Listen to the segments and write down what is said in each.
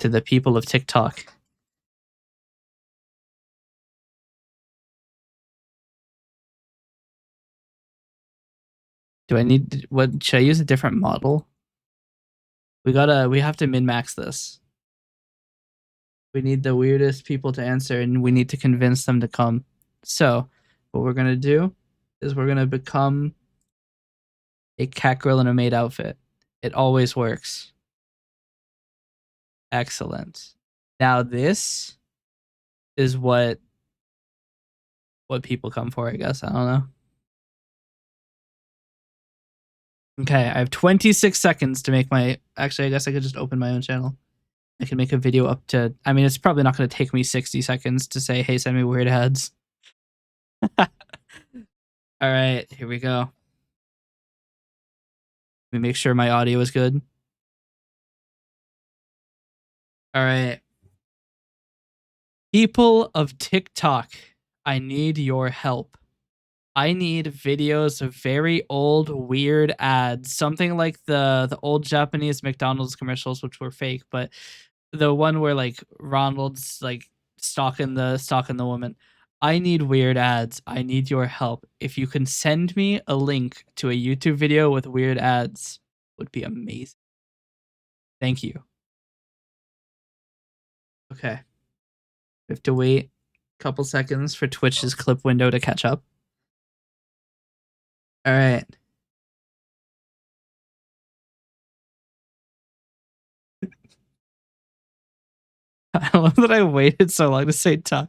to the people of TikTok. Do I need what? Should I use a different model? We have to min-max this. We need the weirdest people to answer, and we need to convince them to come. So, what we're gonna do is we're gonna become a cat girl in a maid outfit. It always works. Excellent. Now this is what people come for, I guess. I don't know. Okay, I have 26 seconds to make my. Actually, I guess I could just open my own channel. I can make a video up to. I mean, it's probably not going to take me 60 seconds to say, "Hey, send me weird ads." All right, here we go. Let me make sure my audio is good. All right. People of TikTok, I need your help. I need videos of very old, weird ads. Something like the old Japanese McDonald's commercials, which were fake, but the one where like Ronald's like stalking the woman. I need weird ads. I need your help. If you can send me a link to a YouTube video with weird ads, would be amazing. Thank you. Okay. We have to wait a couple seconds for Twitch's clip window to catch up. All right. I love that I waited so long to say talk.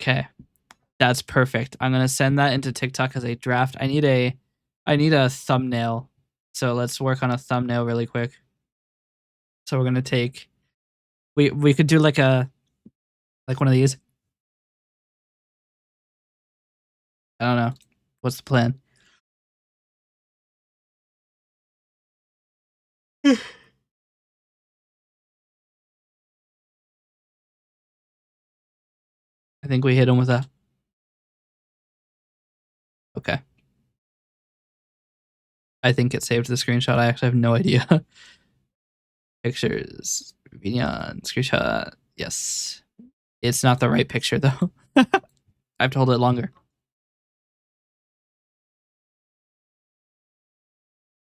Okay. That's perfect. I'm gonna send that into TikTok as a draft. I need a thumbnail. So let's work on a thumbnail really quick. So we're gonna take we could do like one of these. I don't know. What's the plan? I think we hit him with that. Okay. I think it saved the screenshot. I actually have no idea. Pictures, Vignon, screenshot. Yes. It's not the right picture though. I have to hold it longer.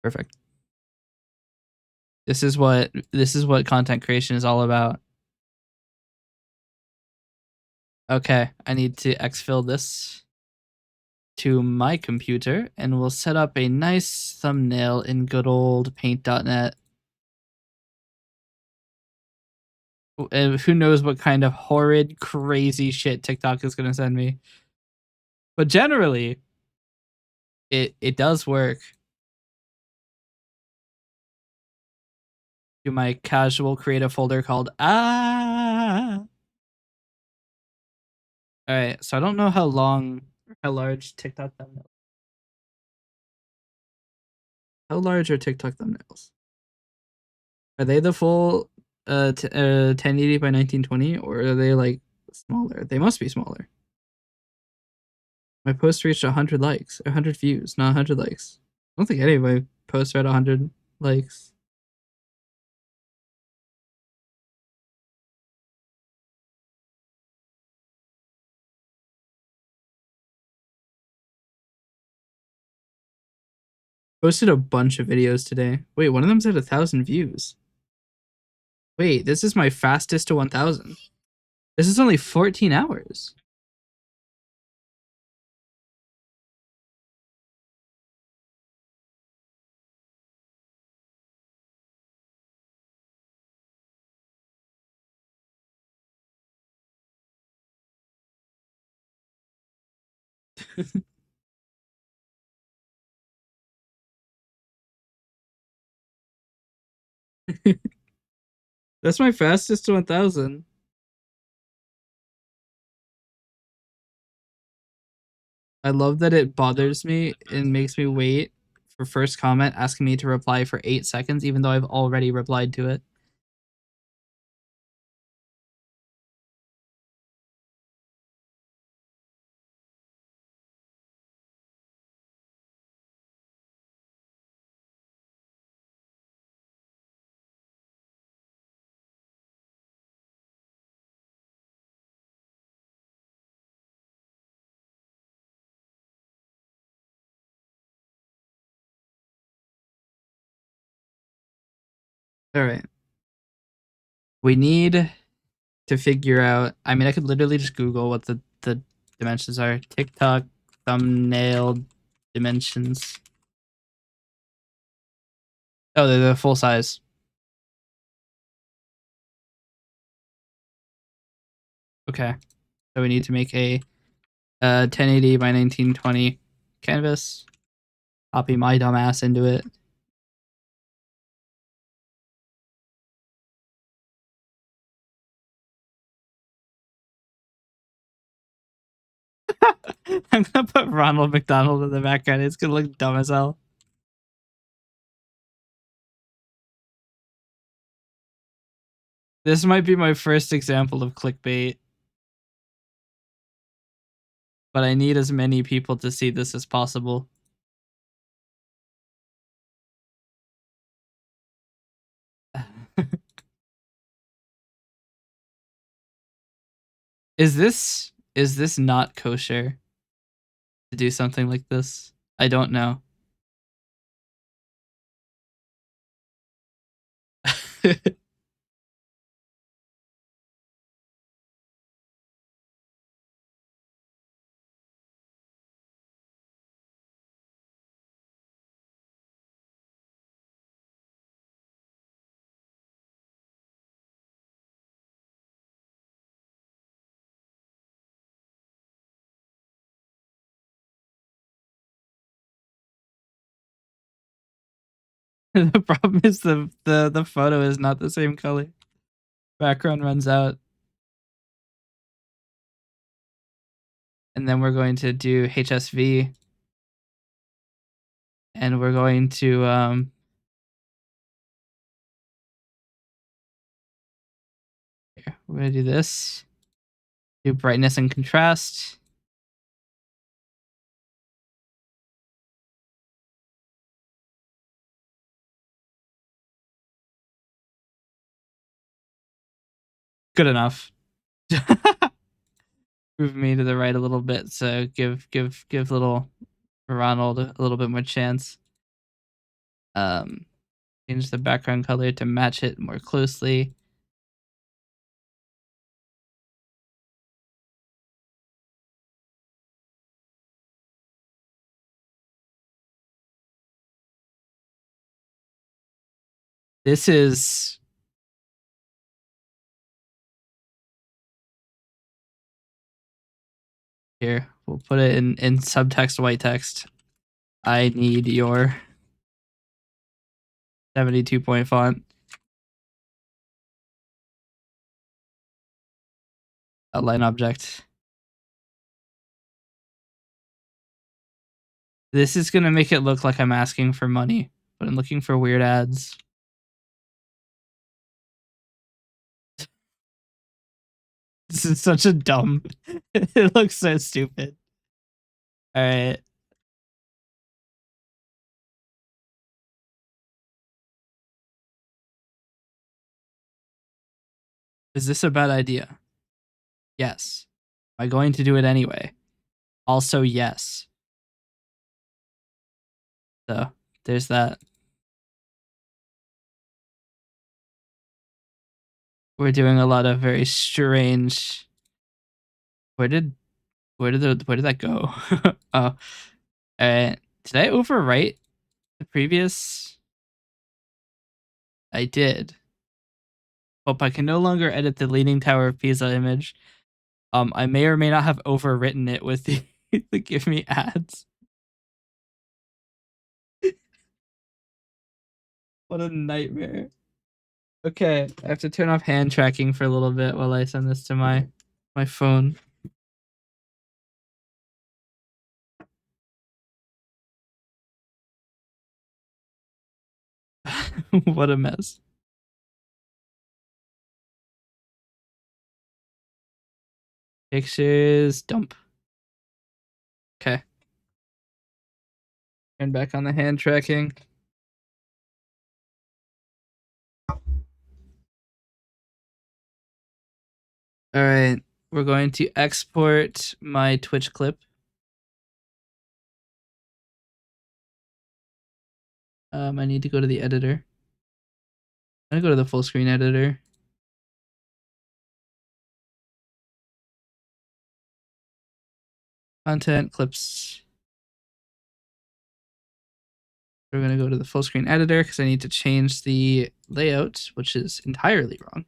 Perfect. This is what content creation is all about. Okay, I need to exfil this to my computer, and we'll set up a nice thumbnail in good old paint.net. And who knows what kind of horrid, crazy shit TikTok is going to send me. But generally, it does work. To my casual creative folder called All right, so I don't know how large TikTok thumbnails. How large are TikTok thumbnails? Are they the full 1080 by 1920, or are they like smaller? They must be smaller. My post reached 100 likes, 100 views, not 100 likes. I don't think any of my posts are at 100 likes. Posted a bunch of videos today. Wait, one of them's at 1,000 views. Wait, this is my fastest to 1,000. This is only 14 hours. That's my fastest to 1,000. I love that it bothers me and makes me wait for first comment asking me to reply for 8 seconds, even though I've already replied to it. All right. We need to figure out. I mean, I could literally just Google what the dimensions are. TikTok thumbnail dimensions. Oh, they're the full size. Okay. So we need to make a 1080 by 1920 canvas. Copy my dumbass into it. I'm gonna put Ronald McDonald in the background. It's gonna look dumb as hell. This might be my first example of clickbait, but I need as many people to see this as possible. Is this not kosher to do something like this? I don't know. The problem is the photo is not the same color. Background runs out. And then we're going to do HSV. And we're going to here, we're gonna do this. Do brightness and contrast. Good enough. Move me to the right a little bit, so give little Ronald a little bit more chance. Change the background color to match it more closely. This is here. We'll put it in subtext white text. I need your 72 point font. Outline object. This is gonna make it look like I'm asking for money, but I'm looking for weird ads. This is such a dumb. It looks so stupid. All right. Is this a bad idea? Yes. Am I going to do it anyway? Also, yes. So there's that. We're doing a lot of very strange. Where did that go? Oh, all right. Did I overwrite the previous? I did. Hope I can no longer edit the Leaning Tower of Pisa image. I may or may not have overwritten it with the give me ads. What a nightmare. Okay, I have to turn off hand tracking for a little bit while I send this to my phone. What a mess. Pictures dump. Okay. Turn back on the hand tracking. All right. We're going to export my Twitch clip. I need to go to the editor. I'm gonna go to the full screen editor. Content, clips. We're gonna go to the full screen editor because I need to change the layout, which is entirely wrong.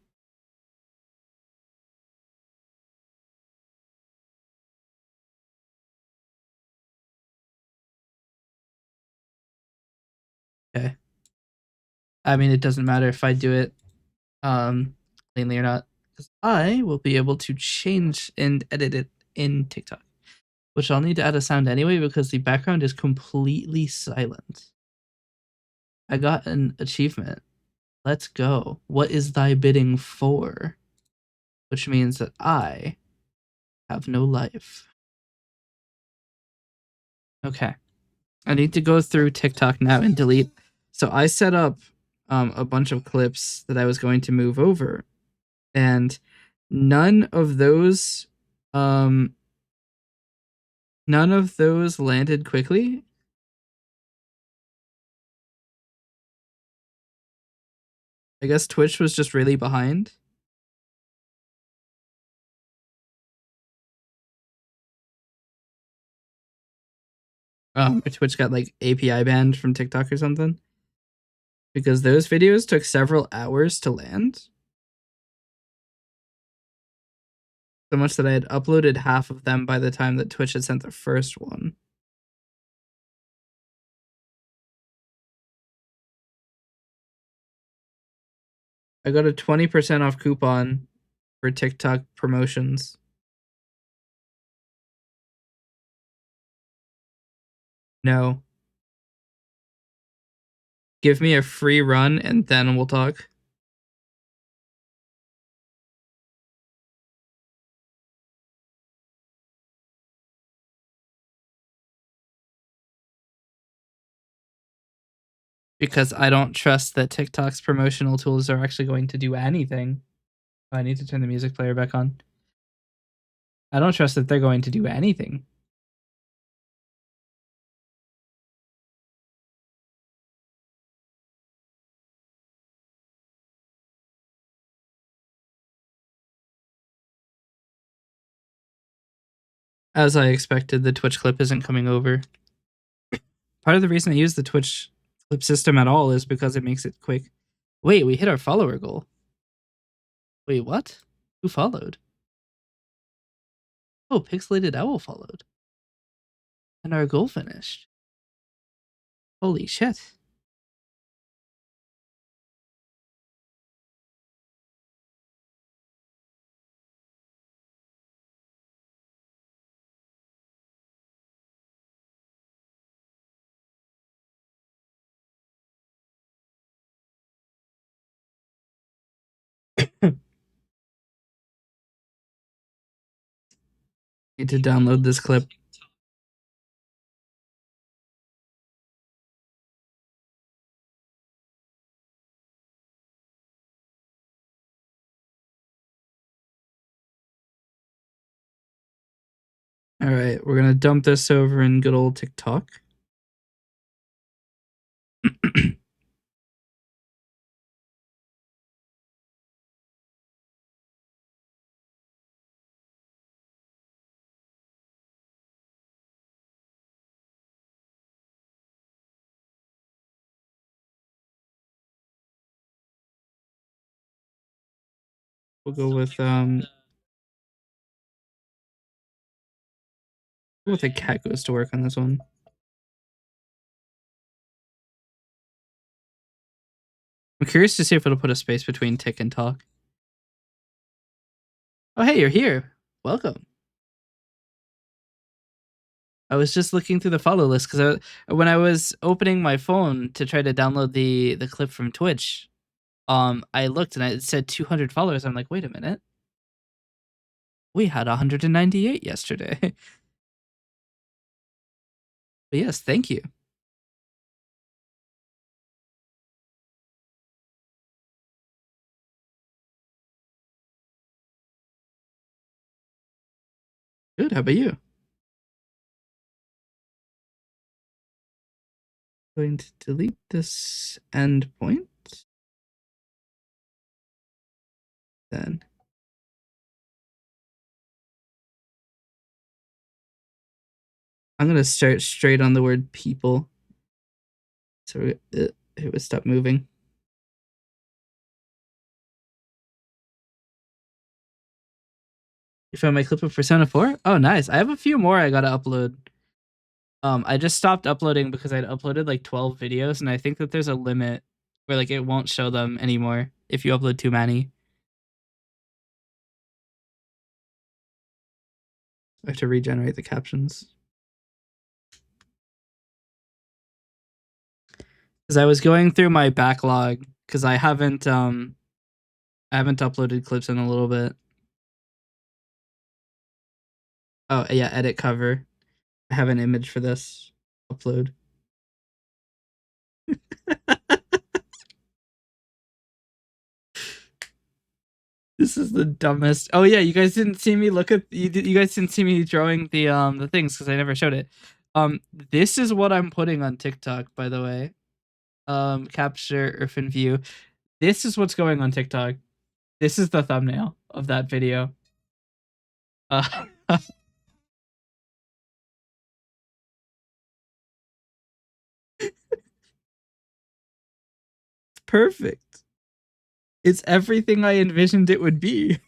Okay. I mean, it doesn't matter if I do it cleanly or not, because I will be able to change and edit it in TikTok, which I'll need to add a sound anyway because the background is completely silent. I got an achievement. Let's go. What is thy bidding for? Which means that I have no life. Okay. I need to go through TikTok now and delete. So I set up a bunch of clips that I was going to move over, and none of those landed quickly. I guess Twitch was just really behind. Twitch got like API banned from TikTok or something. Because those videos took several hours to land. So much that I had uploaded half of them by the time that Twitch had sent the first one. I got a 20% off coupon for TikTok promotions. No. Give me a free run and then we'll talk. Because I don't trust that TikTok's promotional tools are actually going to do anything. I need to turn the music player back on. I don't trust that they're going to do anything. As I expected, the Twitch clip isn't coming over. Part of the reason I use the Twitch clip system at all is because it makes it quick. Wait, we hit our follower goal. Wait, what? Who followed? Oh, Pixelated Owl followed. And our goal finished. Holy shit. Need to download this clip. All right, we're gonna dump this over in good old TikTok. We'll go with a cat goes to work on this one. I'm curious to see if it'll put a space between tick and talk. Oh, hey, you're here. Welcome. I was just looking through the follow list because when I was opening my phone to try to download the clip from Twitch, I looked and it said 200 followers. I'm like, wait a minute, we had 198 yesterday. But yes, thank you. Good. How about you? Going to delete this endpoint. Then I'm gonna start straight on the word people. So it would stop moving. You found my clip of Persona 4? Oh, nice. I have a few more I gotta upload. I just stopped uploading because I'd uploaded like 12 videos, and I think that there's a limit where like it won't show them anymore if you upload too many. I have to regenerate the captions. Because I was going through my backlog because I haven't uploaded clips in a little bit. Oh yeah, edit cover. I have an image for this. Upload. This is the dumbest. Oh yeah, you guys didn't see me look at you guys didn't see me drawing the things because I never showed it. This is what I'm putting on TikTok, by the way. Capture Irfan view. This is what's going on TikTok. This is the thumbnail of that video. Perfect. It's everything I envisioned it would be.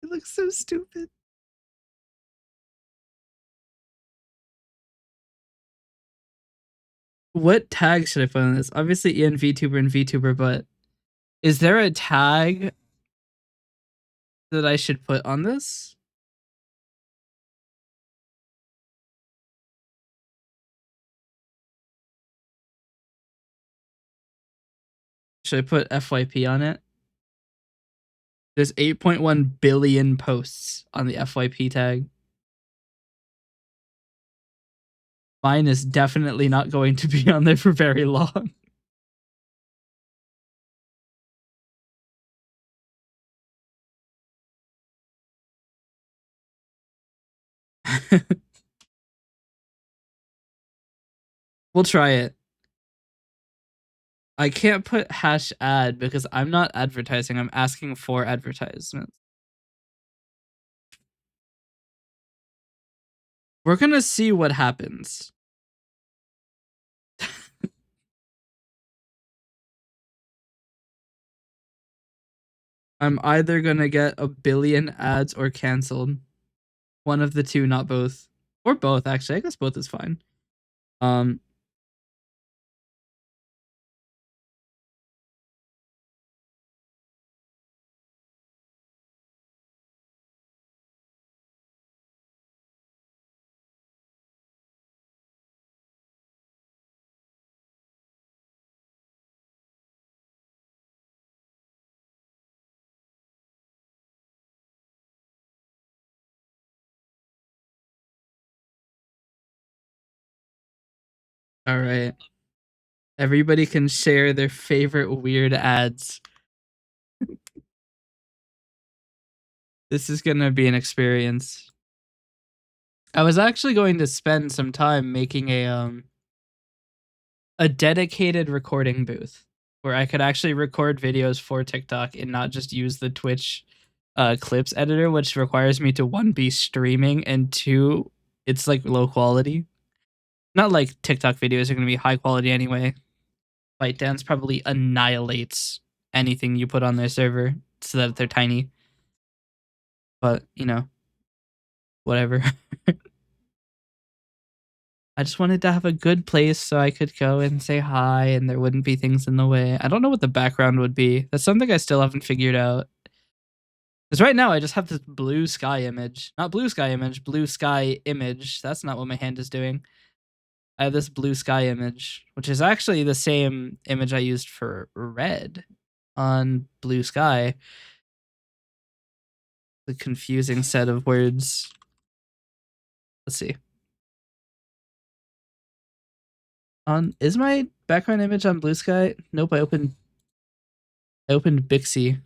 It looks so stupid. What tag should I put on this? Obviously envtuber and vtuber, but is there a tag that I should put on this? Should I put FYP on it? There's 8.1 billion posts on the FYP tag. Mine is definitely not going to be on there for very long. We'll try it. I can't put #ad because I'm not advertising. I'm asking for advertisements. We're gonna see what happens. I'm either gonna get 1 billion ads or canceled. One of the two, not both. Or both, actually. I guess both is fine. All right. Everybody can share their favorite weird ads. This is gonna be an experience. I was actually going to spend some time making a dedicated recording booth where I could actually record videos for TikTok and not just use the Twitch clips editor, which requires me to, 1, be streaming, and 2, it's like low quality. Not like TikTok videos are going to be high quality anyway. ByteDance probably annihilates anything you put on their server so that they're tiny. But, you know, whatever. I just wanted to have a good place so I could go and say hi and there wouldn't be things in the way. I don't know what the background would be. That's something I still haven't figured out. Because right now I just have this blue sky image. Not blue sky image, blue sky image. That's not what my hand is doing. I have this blue sky image, which is actually the same image I used for red on blue sky. The confusing set of words. Let's see. Is my background image on blue sky? Nope, I opened Bixby,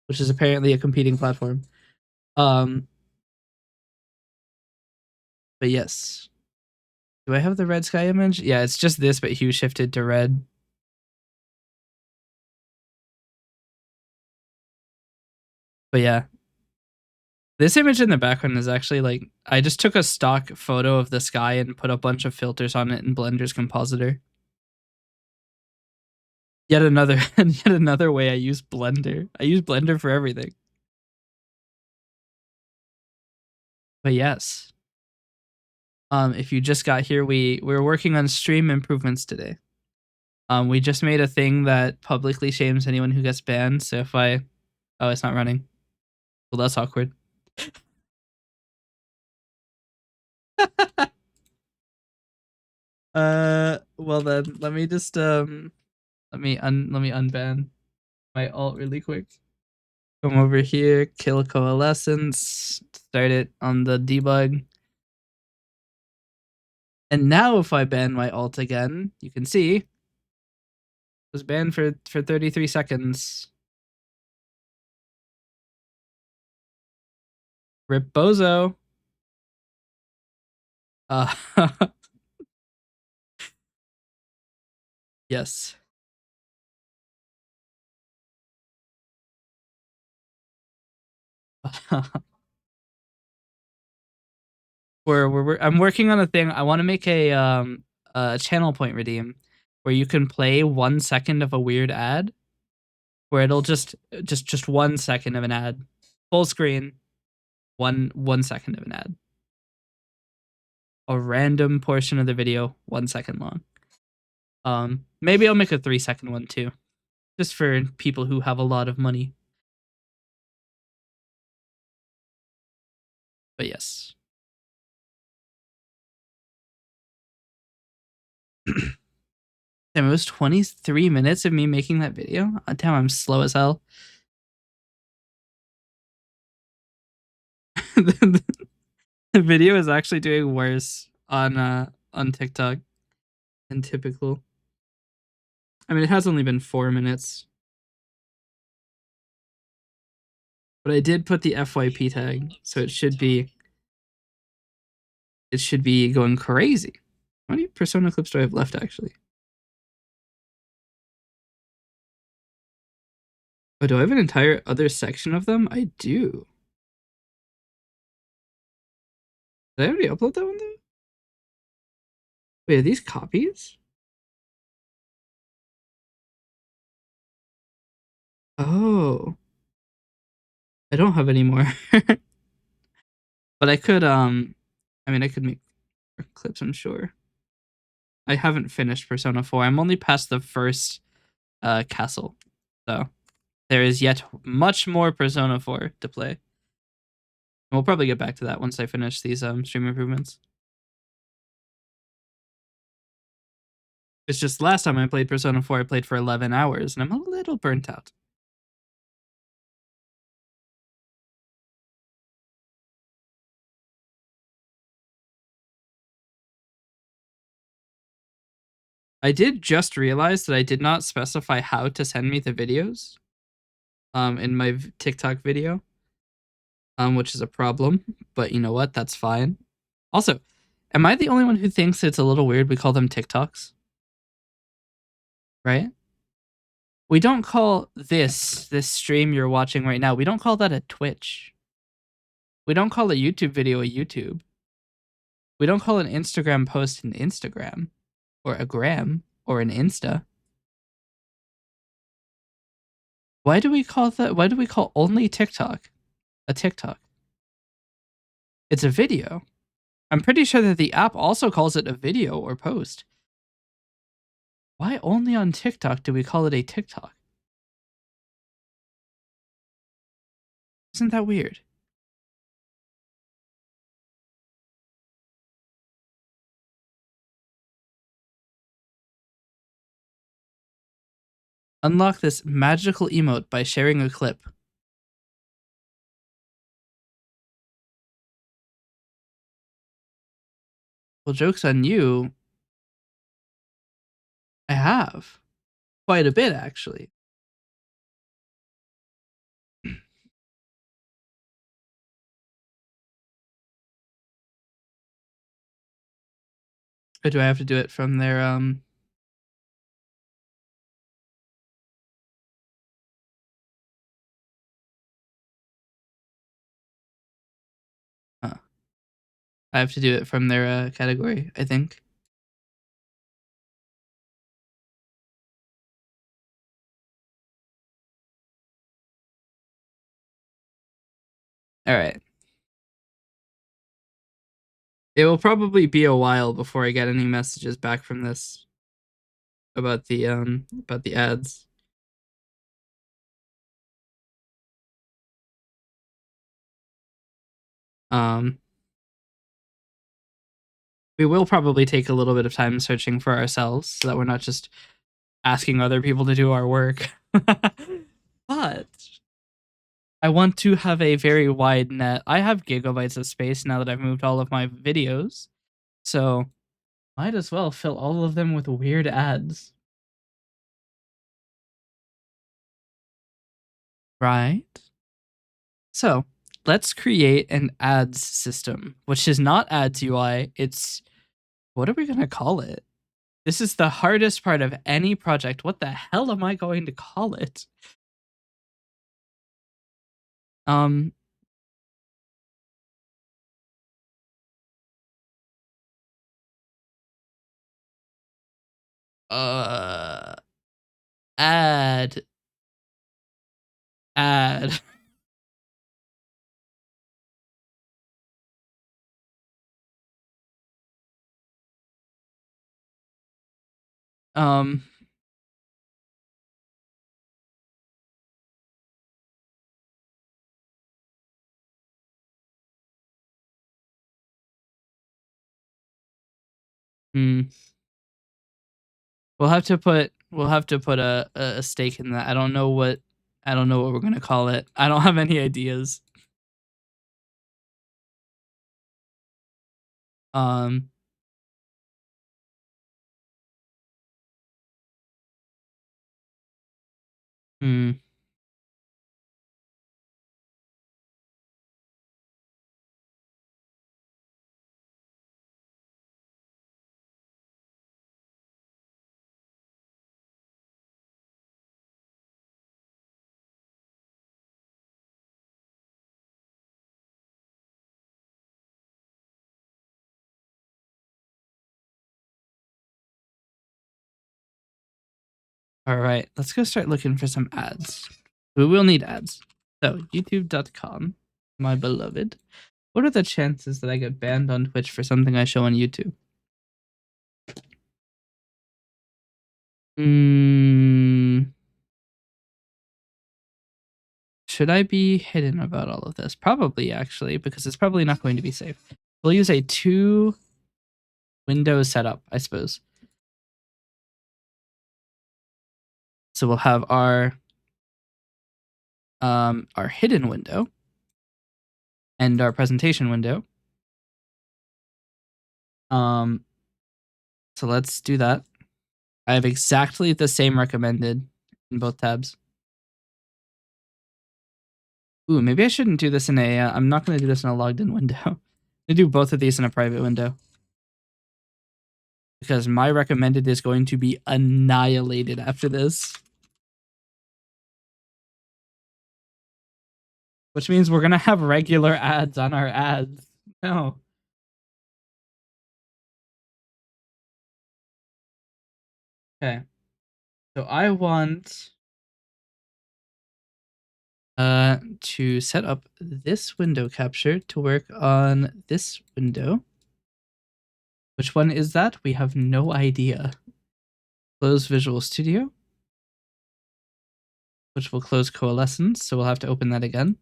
which is apparently a competing platform. But yes. Do I have the red sky image? Yeah, it's just this, but hue shifted to red. But yeah. This image in the background is actually like, I just took a stock photo of the sky and put a bunch of filters on it in Blender's compositor. Yet another way I use Blender. I use Blender for everything. But yes. If you just got here, we're working on stream improvements today. We just made a thing that publicly shames anyone who gets banned. So if oh, it's not running. Well, that's awkward. Well then, let me just let me unban my alt really quick. Come over here, kill coalescence, start it on the debug. And now if I ban my alt again, you can see it was banned for 33 seconds. Rip bozo. Yes. I'm working on a thing. I want to make a channel point redeem where you can play 1 second of a weird ad, where it'll just 1 second of an ad, full screen, 1 second of an ad, a random portion of the video, 1 second long. Maybe I'll make a 3-second one too, just for people who have a lot of money. But yes. Damn, it was 23 minutes of me making that video. Damn, I'm slow as hell. The video is actually doing worse on TikTok than typical. I mean, it has only been 4 minutes. But I did put the FYP tag, so it should be going crazy. How many Persona clips do I have left, actually? Oh, do I have an entire other section of them? I do. Did I already upload that one, though? Wait, are these copies? Oh. I don't have any more. But I could, I mean, I could make clips, I'm sure. I haven't finished Persona 4. I'm only past the first castle. So there is yet much more Persona 4 to play. And we'll probably get back to that once I finish these stream improvements. It's just last time I played Persona 4, I played for 11 hours, and I'm a little burnt out. I did just realize that I did not specify how to send me the videos in my TikTok video, which is a problem, but you know what? That's fine. Also, am I the only one who thinks it's a little weird we call them TikToks? Right? We don't call this stream you're watching right now, we don't call that a Twitch. We don't call a YouTube video a YouTube. We don't call an Instagram post an Instagram, or a gram, or an Insta. Why do we call only TikTok a TikTok? It's a video. I'm pretty sure that the app also calls it a video or post. Why only on TikTok do we call it a TikTok? Isn't that weird? Unlock this magical emote by sharing a clip. Well, joke's on you. I have. Quite a bit, actually. Or do I have to do it from their I have to do it from their category, I think. All right. It will probably be a while before I get any messages back from this about the ads. Um we will probably take a little bit of time searching for ourselves so that we're not just asking other people to do our work. But I want to have a very wide net. I have gigabytes of space now that I've moved all of my videos. So might as well fill all of them with weird ads. Right? So let's create an ads system, which is not ads UI. It's what are we going to call it? This is the hardest part of any project. What the hell am I going to call it? Um, uh, ad, ad. Um, hmm. We'll have to put a stake in that. I don't know what we're gonna call it. I don't have any ideas. Um, hmm. All right, let's go start looking for some ads. We will need ads. So youtube.com, my beloved. What are the chances that I get banned on Twitch for something I show on YouTube? Mm, should I be hidden about all of this? Probably, actually, because it's probably not going to be safe. We'll use a 2-window setup, I suppose. So we'll have our hidden window and our presentation window. So let's do that. I have exactly the same recommended in both tabs. Ooh, maybe I shouldn't do this in a. I'm not going to do this in a logged in window. I'm going to do both of these in a private window. Because my recommended is going to be annihilated after this. Which means we're going to have regular ads on our ads. No. Okay. So I want to set up this window capture to work on this window. Which one is that? We have no idea. Close Visual Studio, which will close Coalescence, so we'll have to open that again.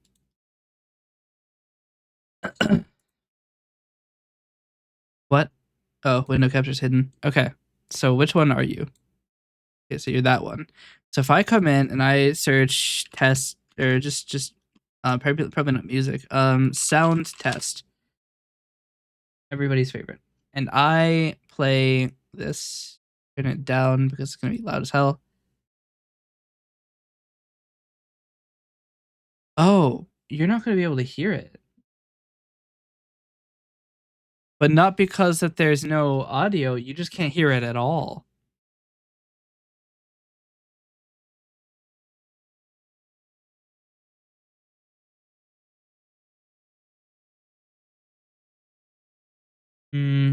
What? Oh, window capture's hidden. Okay. So which one are you? Okay, so you're that one. So if I come in and I search test or just probably not music, sound test, everybody's favorite. And I play this, turn it down because it's gonna be loud as hell. Oh, you're not gonna be able to hear it. But not because that there's no audio, you just can't hear it at all.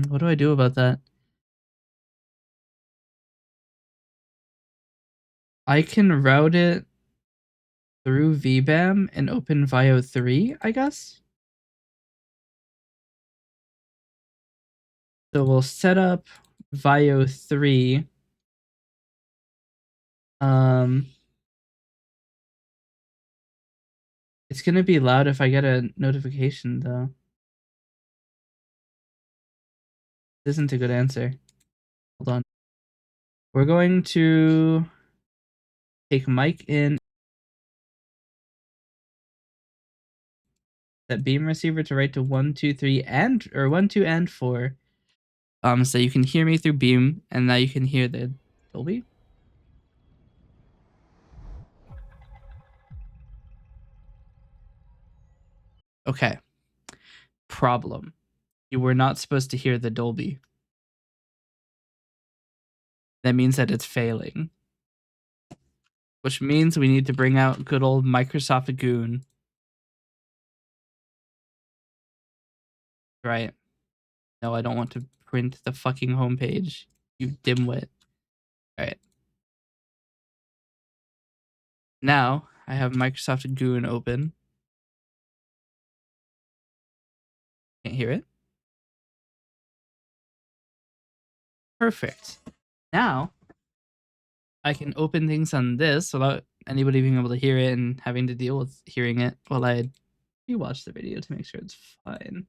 What do I do about that? I can route it through VBAM and open VIO 3, I guess. So we'll set up VIO 3. Um, it's gonna be loud if I get a notification though. This isn't a good answer. Hold on. We're going to take mic in, that beam receiver to write to 1, 2, 3, and or 1, 2, and 4. So you can hear me through beam, and now you can hear the Dolby. Okay. Problem. You were not supposed to hear the Dolby. That means that it's failing. Which means we need to bring out good old Microsoft Goon. Right. No, I don't want to print the fucking homepage. You dimwit. Alright. Now I have Microsoft Goon open. Can't hear it. Perfect. Now I can open things on this without anybody being able to hear it and having to deal with hearing it while I rewatch the video to make sure it's fine.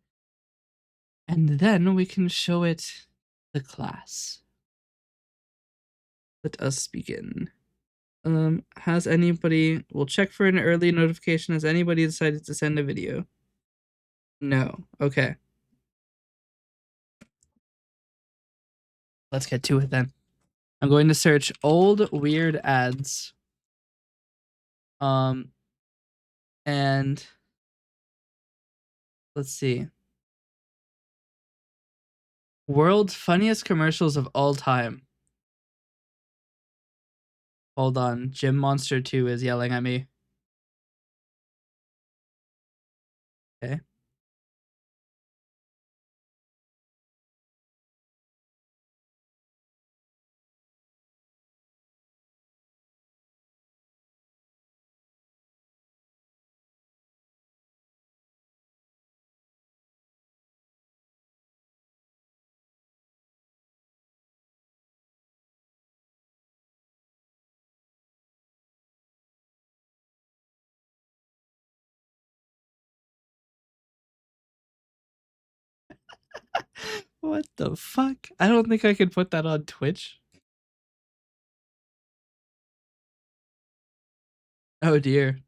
And then we can show it the class. Let us begin. Has anybody, we'll check for an early notification. Has anybody decided to send a video? No. Okay. Let's get to it then. I'm going to search old weird ads. And let's see. World's funniest commercials of all time. Hold on. Gym Monster 2 is yelling at me. Okay. What the fuck? I don't think I could put that on Twitch. Oh dear.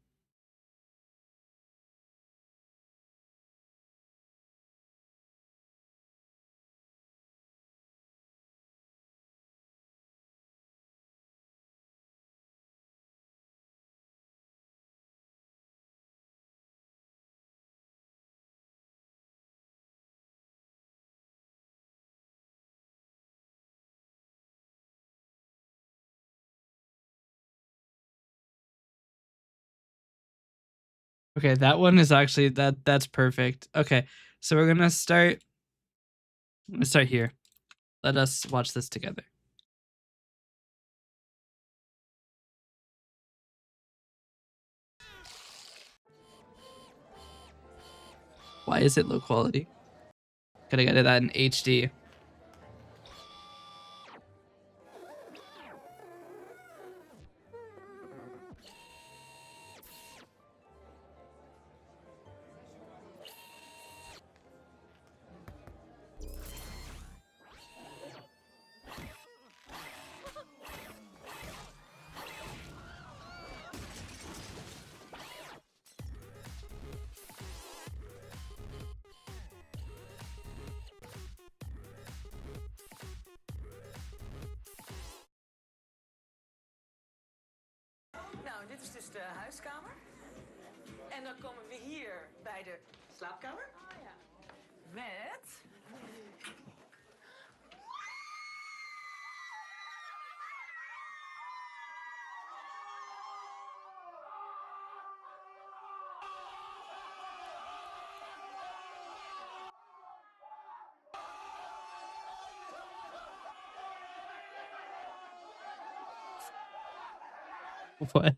Okay, that one is actually that's perfect. Okay, so we're gonna start. I'm gonna start here. Let us watch this together. Why is it low quality? Gotta get that in HD. Dit is dus de huiskamer. En dan komen we hier bij de slaapkamer. Oh ja. Met... What?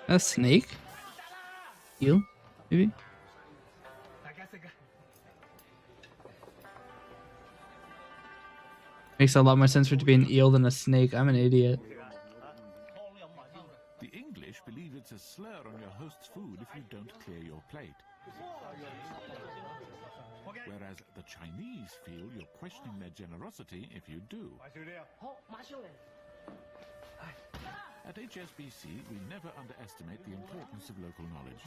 A snake? Eel? Maybe? Makes a lot more sense for it to be an eel than a snake. I'm an idiot. The English believe it's a slur on your host's food if you don't clear your plate. Whereas the Chinese feel you're questioning their generosity if you do. At HSBC, we never underestimate the importance of local knowledge.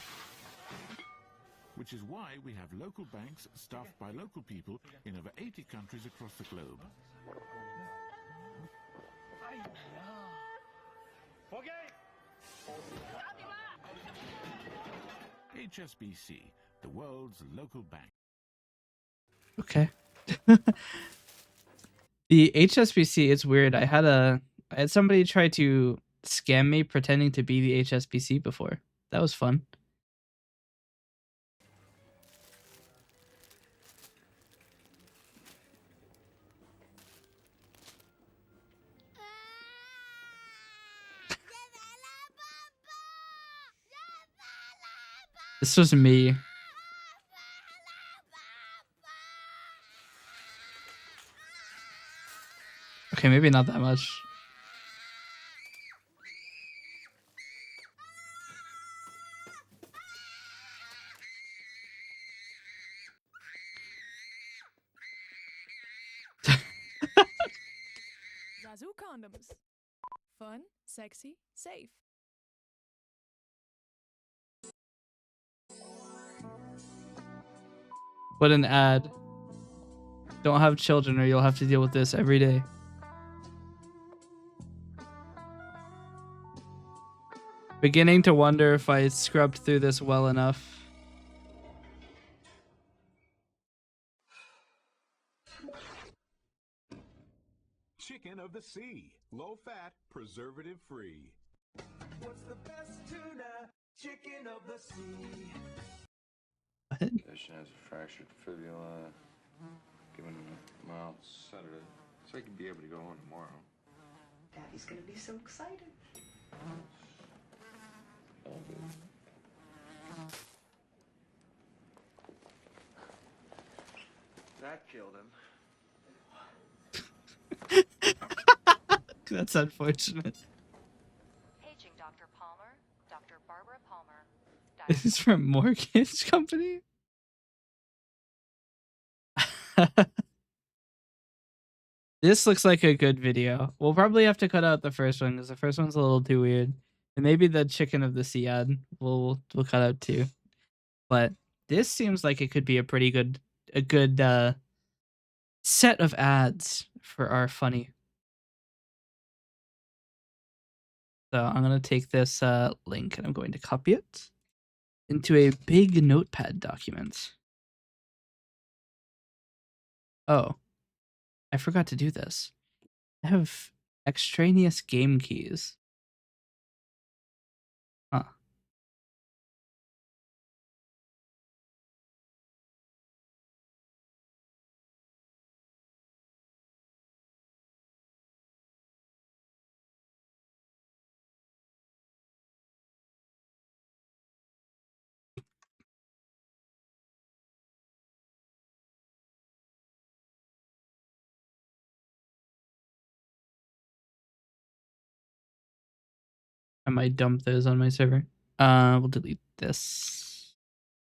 Which is why we have local banks staffed by local people in over 80 countries across the globe. HSBC, the world's local bank. Okay. The HSBC, it's weird. I had somebody try to scam me pretending to be the HSBC before. That was fun. This was me. Okay, maybe not that much. Zazu condoms. Fun, sexy, safe. What an ad. Don't have children or you'll have to deal with this every day. Beginning to wonder if I scrubbed through this well enough. Chicken of the sea. Low fat, preservative free. What's the best tuna? Chicken of the sea. What? Patient has a fractured fibula. Given a mild sedative. So he can be able to go on tomorrow. Daddy's gonna be so excited. All good. That killed him. That's unfortunate. Paging Dr. Palmer, Dr. Barbara Palmer. This is from Mortgage Company? This looks like a good video. We'll probably have to cut out the first one because the first one's a little too weird. And maybe the chicken of the sea ad we'll cut out too. But this seems like it could be a pretty good set of ads for our funny. So I'm gonna take this link and I'm going to copy it into a big notepad document. Oh, I forgot to do this. I have extraneous game keys. Huh. I might dump those on my server. We'll delete this.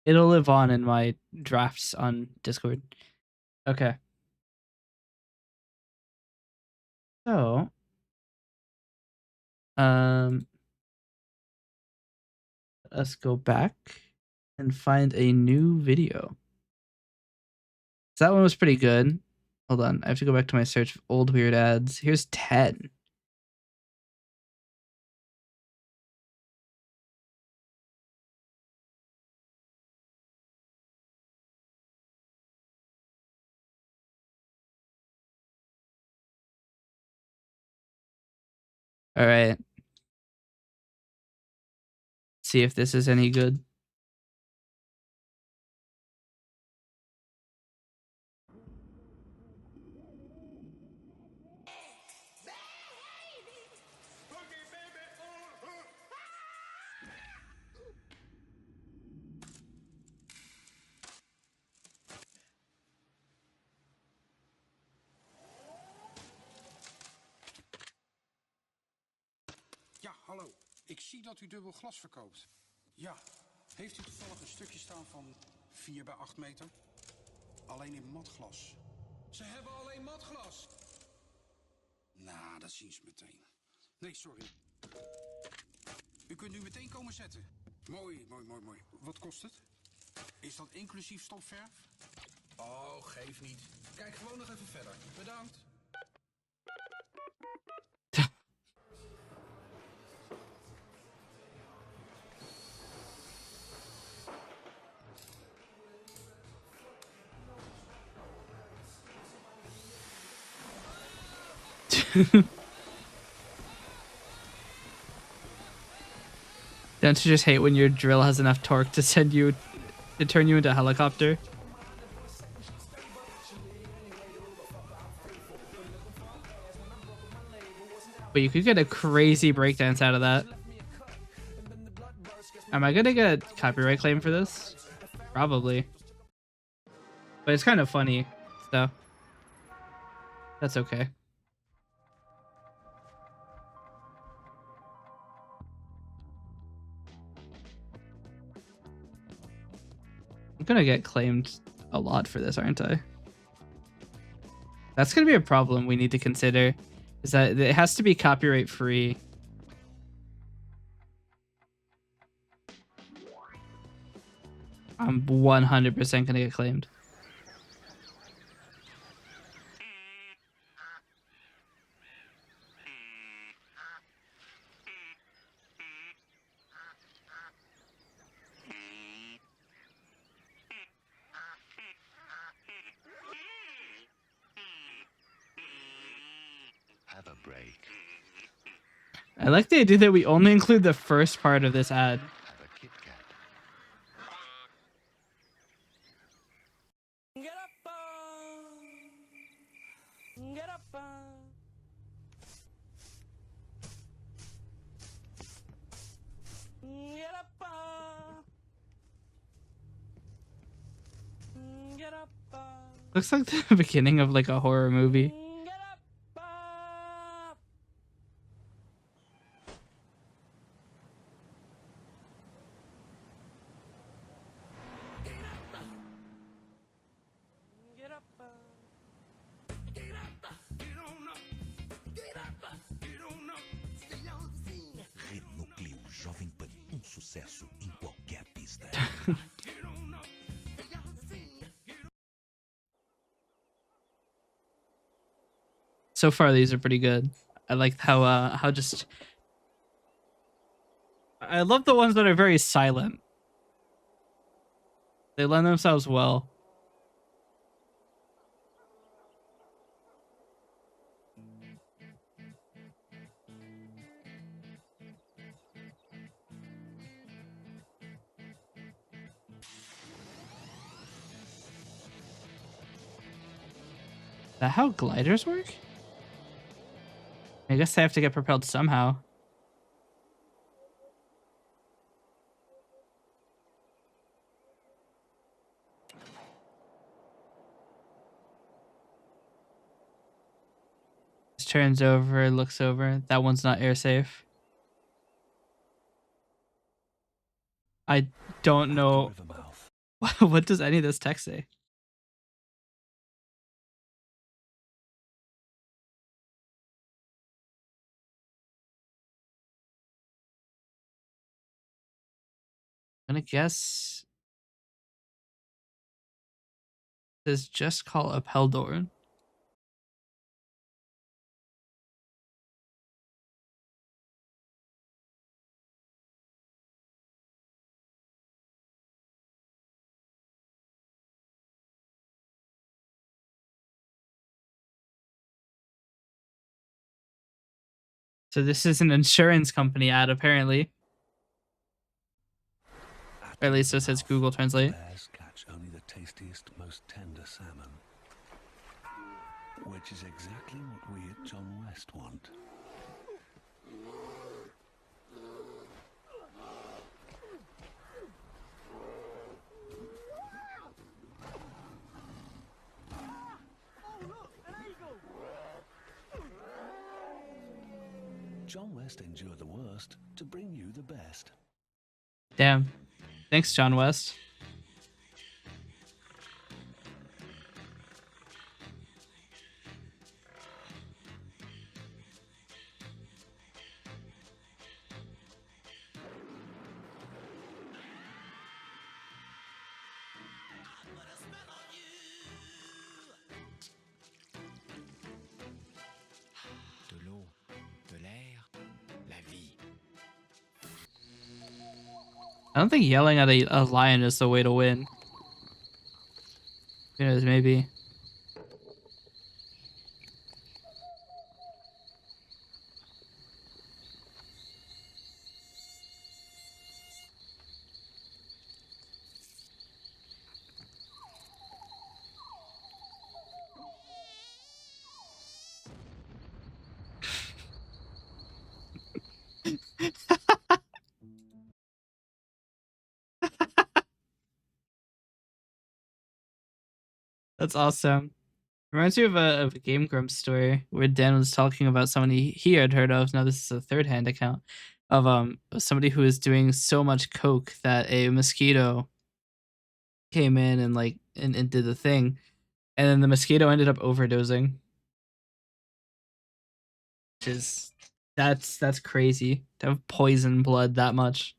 It'll live on in my drafts on Discord. Okay. So, let's go back and find a new video. That one was pretty good. Hold on, I have to go back to my search of old weird ads. Here's 10. All right. See if this is any good. Ja, hallo. Ik zie dat u dubbel glas verkoopt. Ja, heeft u toevallig een stukje staan van 4 bij 8 meter? Alleen in matglas. Ze hebben alleen matglas. Nou, dat zien ze meteen. Nee, sorry. U kunt nu meteen komen zetten. Mooi, mooi, mooi, mooi. Wat kost het? Is dat inclusief stopverf? Oh, geef niet. Kijk gewoon nog even verder. Bedankt. Don't you just hate when your drill has enough torque to turn you into a helicopter? But you could get a crazy breakdance out of that. Am I gonna get a copyright claim for this? Probably. But it's kind of funny, so that's okay. I'm gonna get claimed a lot for this, aren't I? That's gonna be a problem we need to consider, is that it has to be copyright free. I'm 100% gonna get claimed. Have a break. I like the idea that we only include the first part of this ad. Have a Kit Kat. Get up, get up. Get up, get up. Looks like the beginning of like a horror movie. Get up. Get up. Rede Núcleo Jovem Pan, sucesso em qualquer pista. So far, these are pretty good. I like how just. I love the ones that are very silent. They lend themselves well. Is that how gliders work? I guess they have to get propelled somehow. Just turns over, looks over. That one's not air safe. I don't know. What does any of this text say? I'm gonna guess This just call Upheldor. So this is an insurance company ad, apparently. Or at least this says Google Translate. Bears catch only the tastiest, most tender salmon, which is exactly what we at John West want. John West endured the worst to bring you the best. Damn. Thanks, John West. De l'eau, de l'air, la vie. I don't think yelling at a lion is the way to win. Who knows, maybe. That's awesome. Reminds me of a Game Grumps story where Dan was talking about someone he had heard of. Now this is a third-hand account of somebody who was doing so much coke that a mosquito came in and and did the thing, and then the mosquito ended up overdosing. Which is that's crazy to have poison blood that much.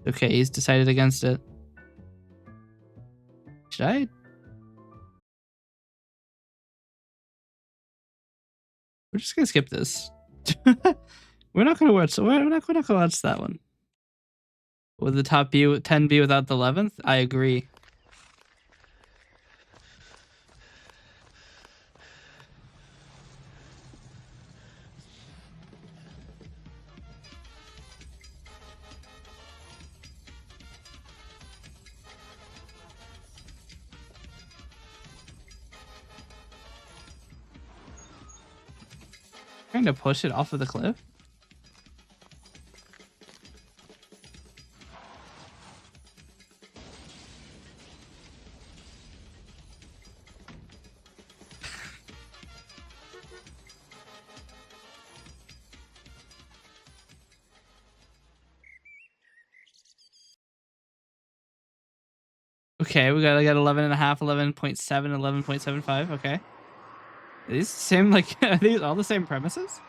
Okay, he's decided against it. Should I? We're just gonna skip this. We're not gonna watch. We're not gonna watch that one. Would the top 10 be without the 11th? I agree. Trying to push it off of the cliff. Okay, we got 11 and a half, 11.7, 11.75. Okay. Are these same, like, are these all the same premises?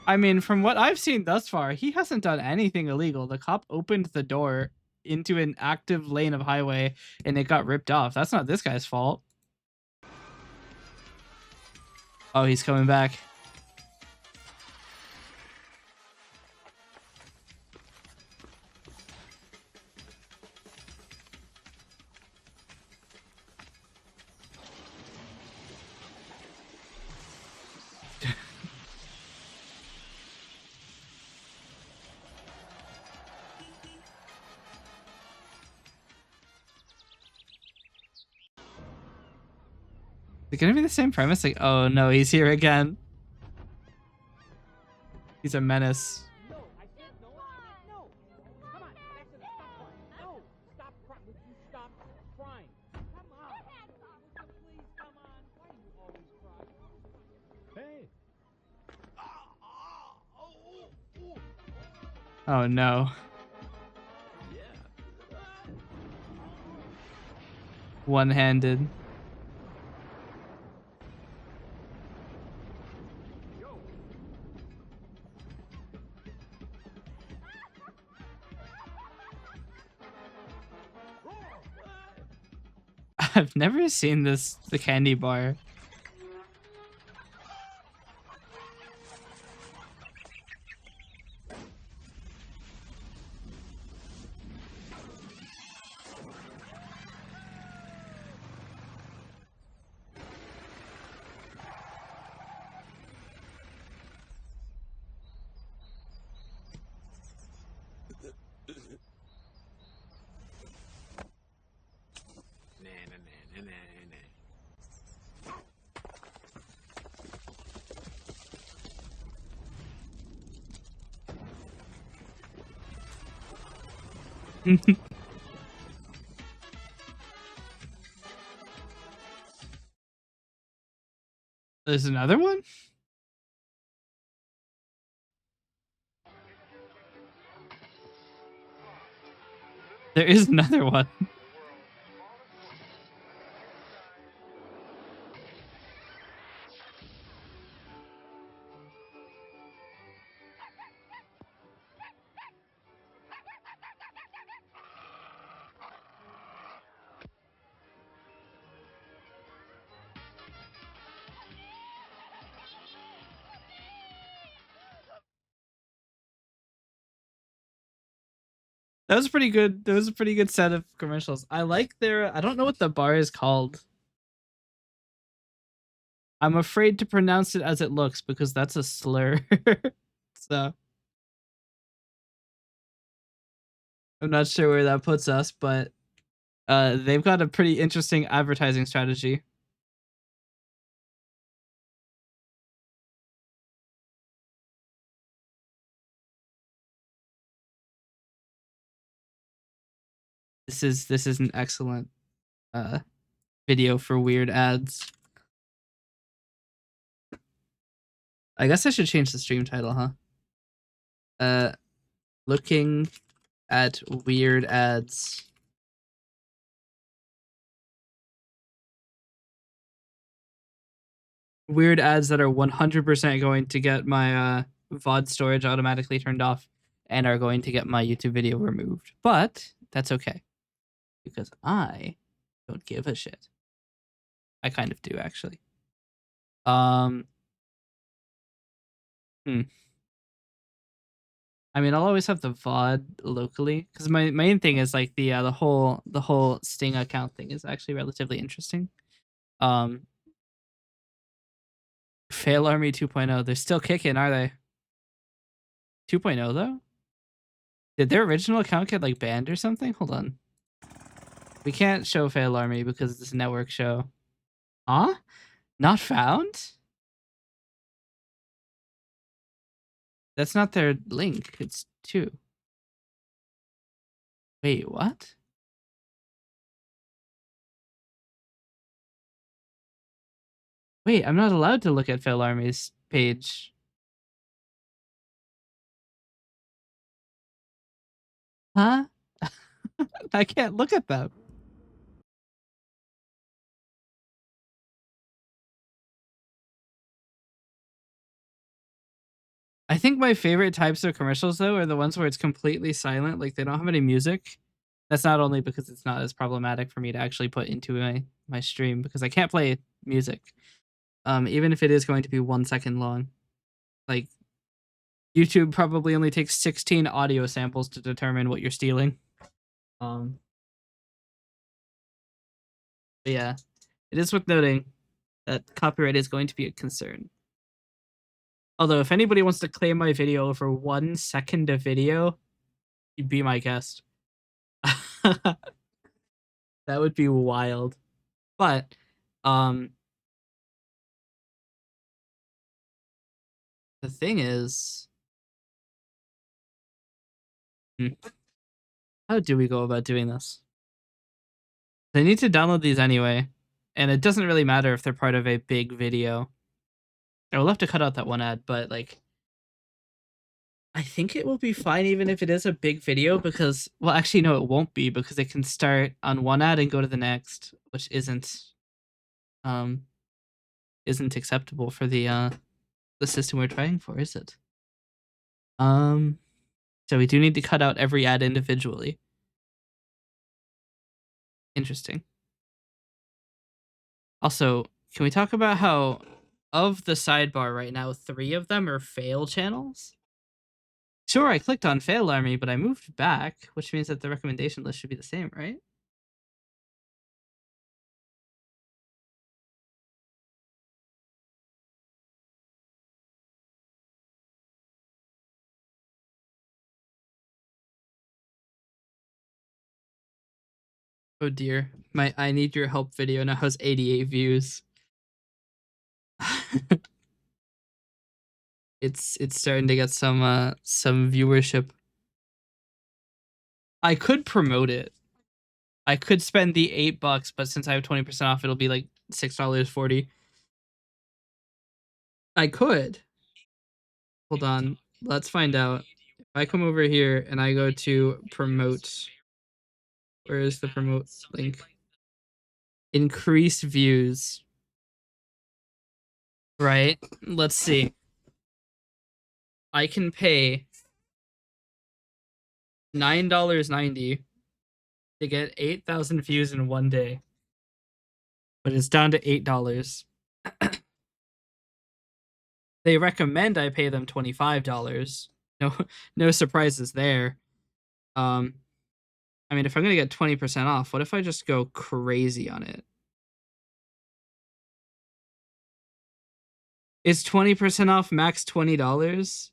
I mean, from what I've seen thus far, he hasn't done anything illegal. The cop opened the door into an active lane of highway and it got ripped off. That's not this guy's fault. Oh, he's coming back. Is it gonna be the same premise? Like, oh no, he's here again. He's a menace. No, I said no. No. Come on, back to the stop crying. No, stop crying. Would you stop crying? Come Oh no. One-handed. I've never seen the candy bar. There's another one? There is another one. That was pretty good. That was a pretty good set of commercials. I like their. I don't know what the bar is called. I'm afraid to pronounce it as it looks because that's a slur. So I'm not sure where that puts us, but they've got a pretty interesting advertising strategy. This is an excellent video for weird ads. I guess I should change the stream title, huh? Looking at weird ads. Weird ads that are 100% going to get my VOD storage automatically turned off and are going to get my YouTube video removed. But that's okay because I don't give a shit. I kind of do, actually. I mean, I'll always have the VOD locally because my main thing is like the whole Sting account thing is actually relatively interesting. Fail Army 2.0, they're still kicking, are they? 2.0 though? Did their original account get like banned or something? Hold on. We can't show Fail Army because it's a network show. Huh? Not found? That's not their link. It's 2. Wait, what? Wait, I'm not allowed to look at Fail Army's page. Huh? I can't look at them. I think my favorite types of commercials, though, are the ones where it's completely silent, like they don't have any music. That's not only because it's not as problematic for me to actually put into my stream, because I can't play music, even if it is going to be 1 second long. Like, YouTube probably only takes 16 audio samples to determine what you're stealing. But yeah, it is worth noting that copyright is going to be a concern. Although, if anybody wants to claim my video over 1 second of video, you'd be my guest. That would be wild. But, the thing is... How do we go about doing this? I need to download these anyway, and it doesn't really matter if they're part of a big video. I will have to cut out that one ad, but like, I think it will be fine even if it is a big video because, well, actually, no, it won't be because it can start on one ad and go to the next, which isn't acceptable for the system we're trying for, is it? So we do need to cut out every ad individually. Interesting. Also, can we talk about how of the sidebar right now, 3 of them are fail channels? Sure, I clicked on fail army, but I moved back, which means that the recommendation list should be the same, right? Oh dear, my I need your help video now has 88 views. It's starting to get some viewership. I could promote it. I could spend the $8, but since I have 20% off, it'll be like $6.40. I could. Hold on. Let's find out. If I come over here and I go to promote, where is the promote link? Increase views. Right? Let's see. I can pay $9.90 to get 8,000 views in one day. But it's down to $8. They recommend I pay them $25. No surprises there. I mean, if I'm gonna get 20% off, what if I just go crazy on it? Is 20% off max $20?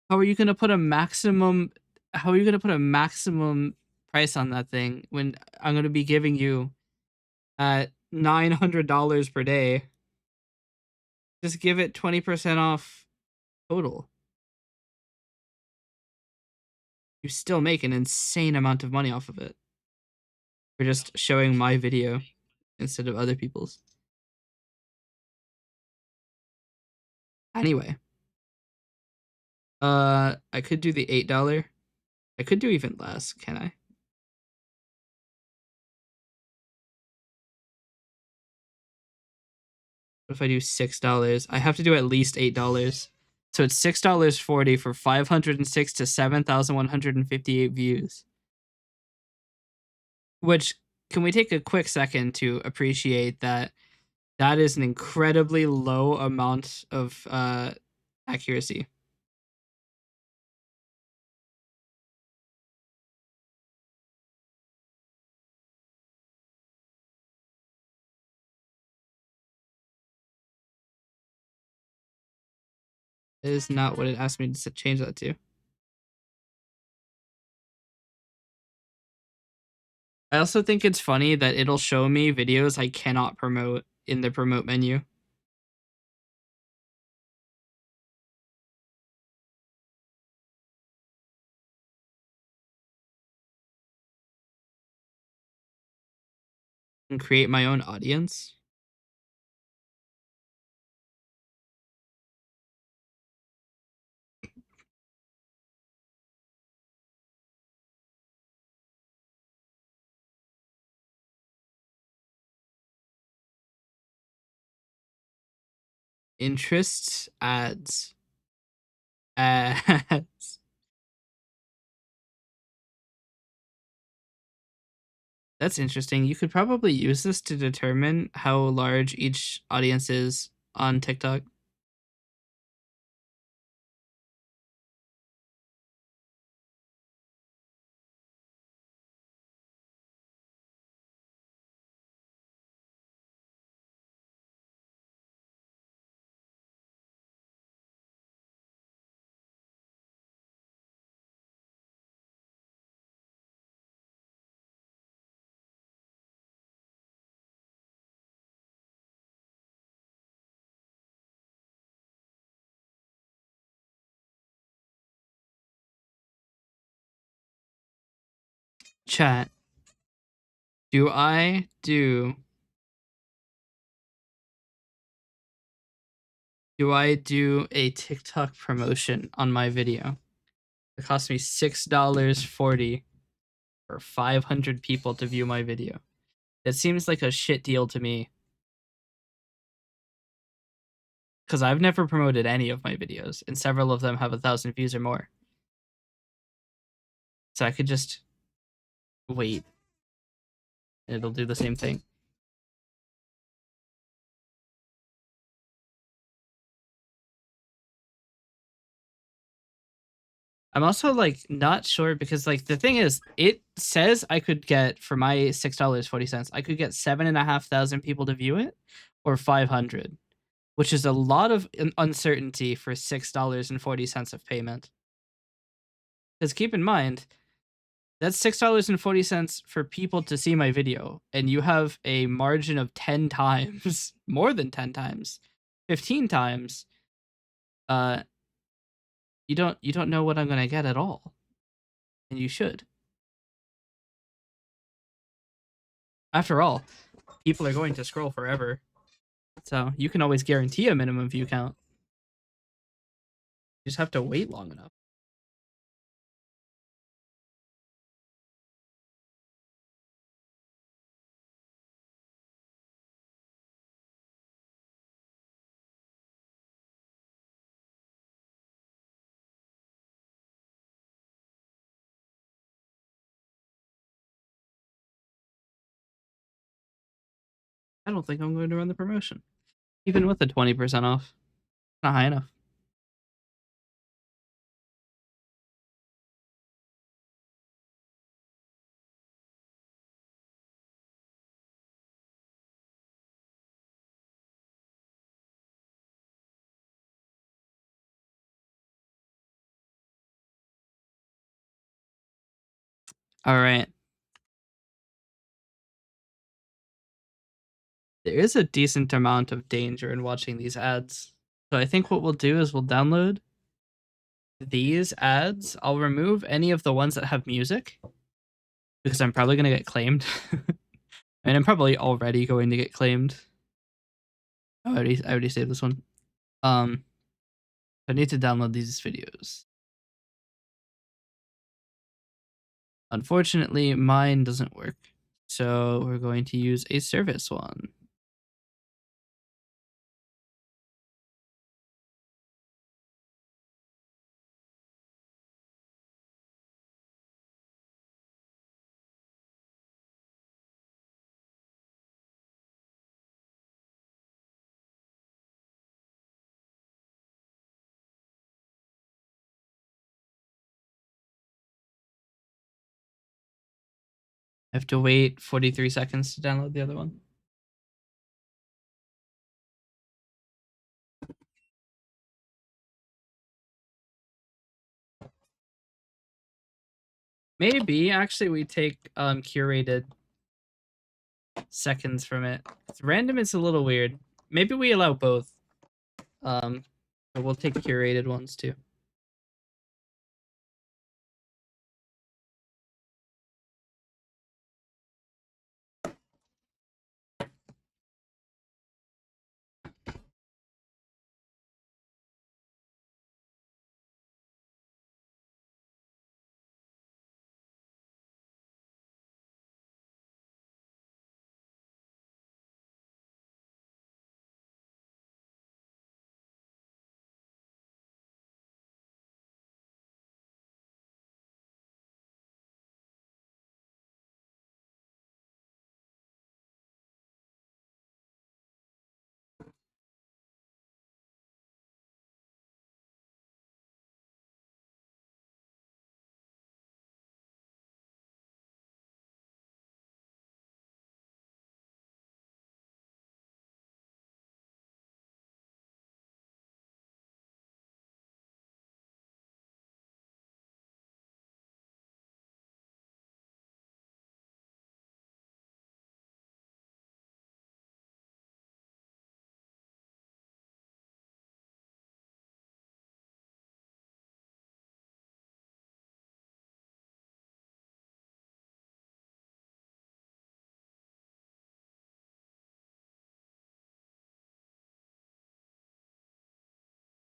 How are you gonna put a maximum? How are you gonna put a maximum price on that thing when I'm gonna be giving you $900 per day? Just give it 20% off total. You still make an insane amount of money off of it for just showing my video instead of other people's. Anyway, I could do the $8. I could do even less, can I? What if I do $6? I have to do at least $8. So it's $6.40 for 506 to 7,158 views. Which, can we take a quick second to appreciate that that is an incredibly low amount of accuracy. It is not what it asked me to change that to. I also think it's funny that it'll show me videos I cannot promote in the promote menu. And create my own audience. Interests ads. Ads. That's interesting. You could probably use this to determine how large each audience is on TikTok. Chat. Do I do Do I do a TikTok promotion on my video? It cost me $6.40 for 500 people to view my video. It seems like a shit deal to me. Because I've never promoted any of my videos, and several of them have 1,000 views or more. So I could just wait. And it'll do the same thing. I'm also like not sure because like the thing is, it says I could get for my $6.40, I could get 7,500 people to view it, or 500, which is a lot of uncertainty for $6.40 of payment. Because keep in mind, that's $6.40 for people to see my video, and you have a margin of 10 times, more than 10 times, 15 times. You don't know what I'm gonna get at all, and you should. After all, people are going to scroll forever, so you can always guarantee a minimum view count. You just have to wait long enough. I don't think I'm going to run the promotion, even with the 20% off. Not high enough. All right. There is a decent amount of danger in watching these ads. So I think what we'll do is we'll download these ads. I'll remove any of the ones that have music because I'm probably going to get claimed. And I'm probably already going to get claimed. Oh, I already saved this one. I need to download these videos. Unfortunately, mine doesn't work. So we're going to use a service one. I have to wait 43 seconds to download the other one. Maybe actually we take curated seconds from it. Random is a little weird. Maybe we allow both. But we'll take curated ones too.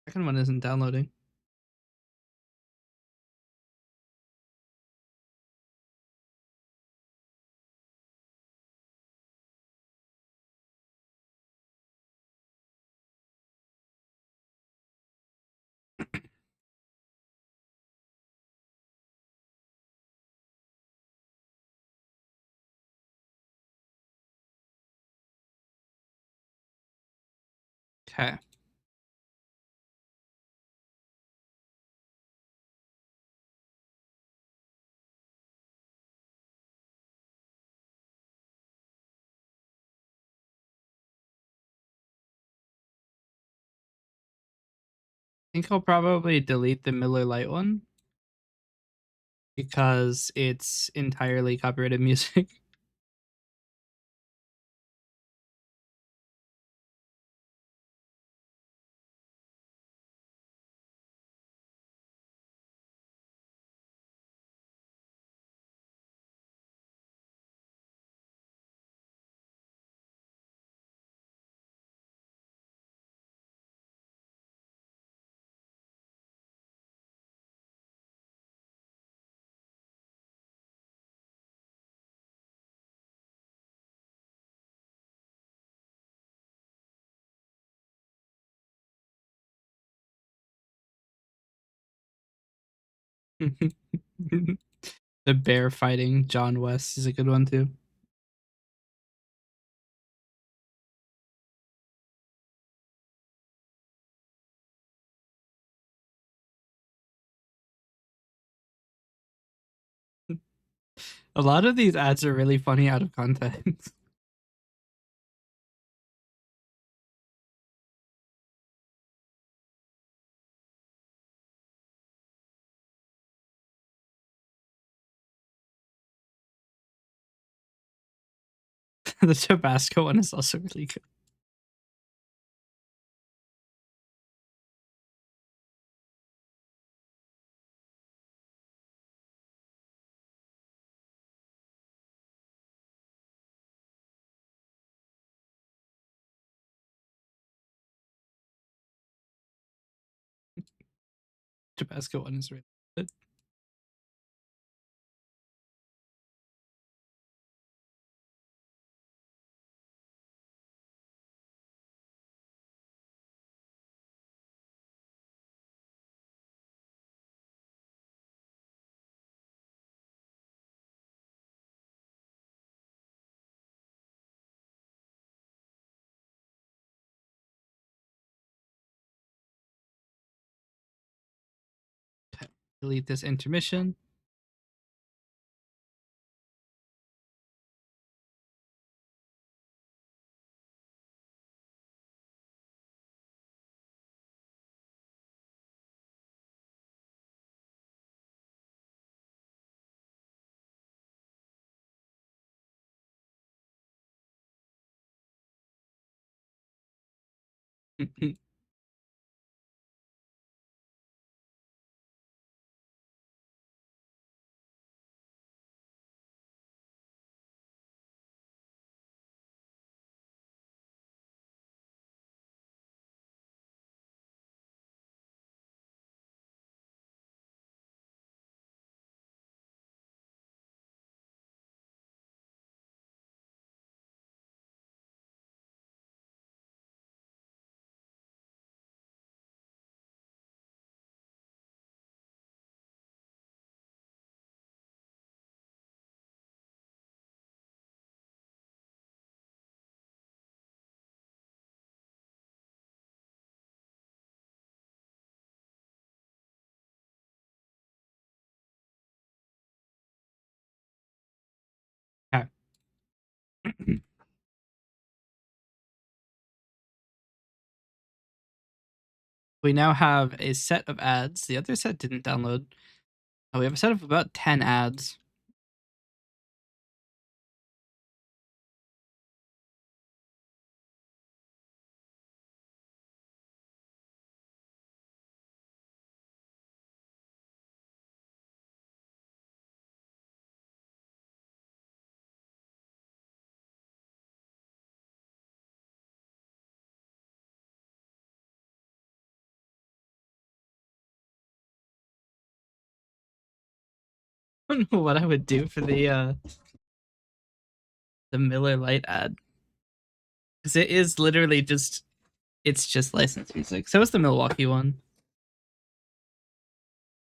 Second one isn't downloading. Okay. I think I'll probably delete the Miller Lite one because it's entirely copyrighted music. The bear fighting John West is a good one too. A lot of these ads are really funny out of context. The Tabasco one is also really good. Tabasco one is really good. Delete this intermission. Okay. We now have a set of ads. The other set didn't download. Oh, we have a set of about 10 ads. don't know what I would do for the Miller Lite ad. Because it is literally just, it's just licensed music. So is the Milwaukee one.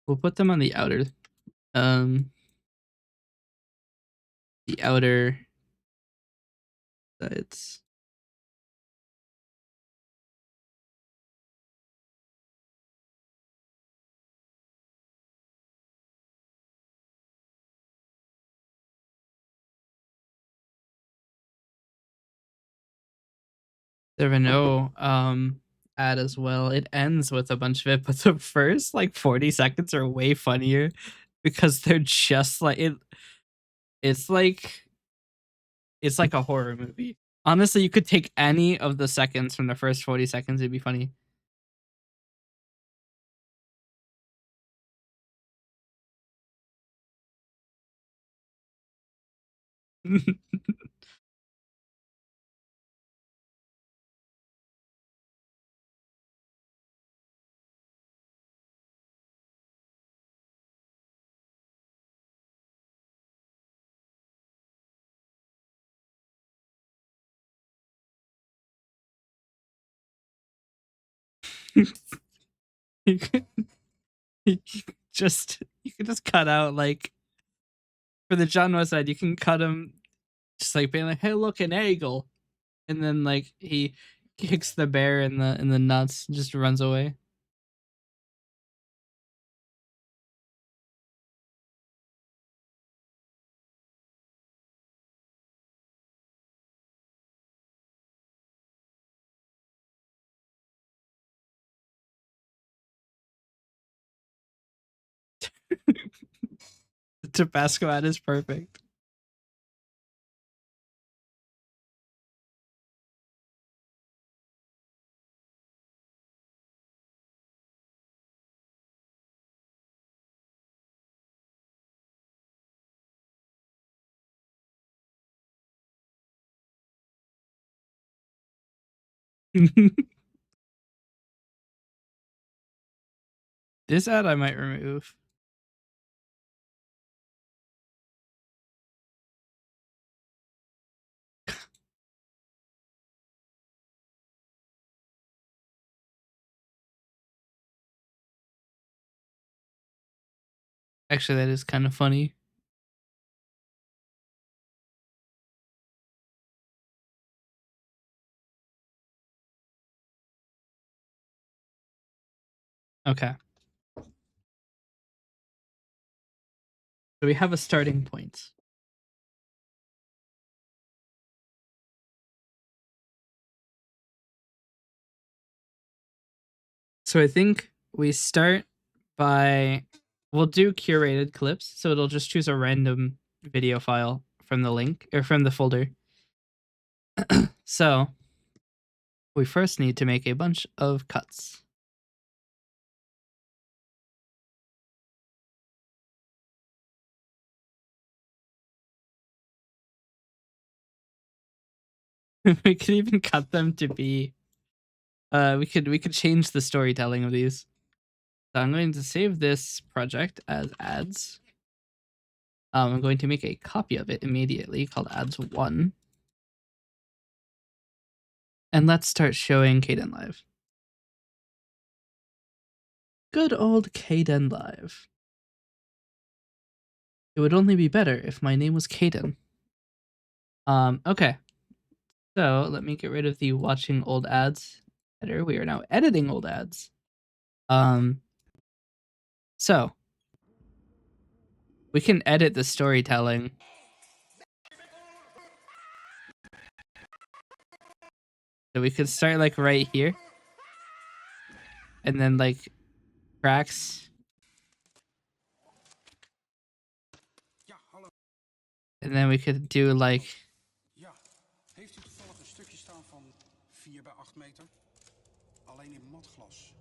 We'll put them on the outer sides. The Renault ad as well. It ends with a bunch of it, but the first like 40 seconds are way funnier because they're just like it's like a horror movie. Honestly, you could take any of the seconds from the first 40 seconds, it'd be funny. you could you could just cut out like for the John West side, you can cut him just like being like, "Hey, look, an eagle," and then like he kicks the bear in the nuts, and just runs away. The Tabasco ad is perfect. This ad I might remove. Actually, that is kind of funny. Okay. So we have a starting point. So I think we start by, we'll do curated clips. So it'll just choose a random video file from the link or from the folder. So we first need to make a bunch of cuts. We could even cut them to be, we could change the storytelling of these. So I'm going to save this project as ads. I'm going to make a copy of it immediately called ads1. And let's start showing Kden Live. Good old Kden Live. It would only be better if my name was Kden. Okay. So let me get rid of the watching old ads editor. We are now editing old ads. So we can edit the storytelling. So we could start like right here. And then like cracks. And then we could do like. Ja, heeft u toevallig een stukje staan van 4 bij 8 meter? Alleen in matglas.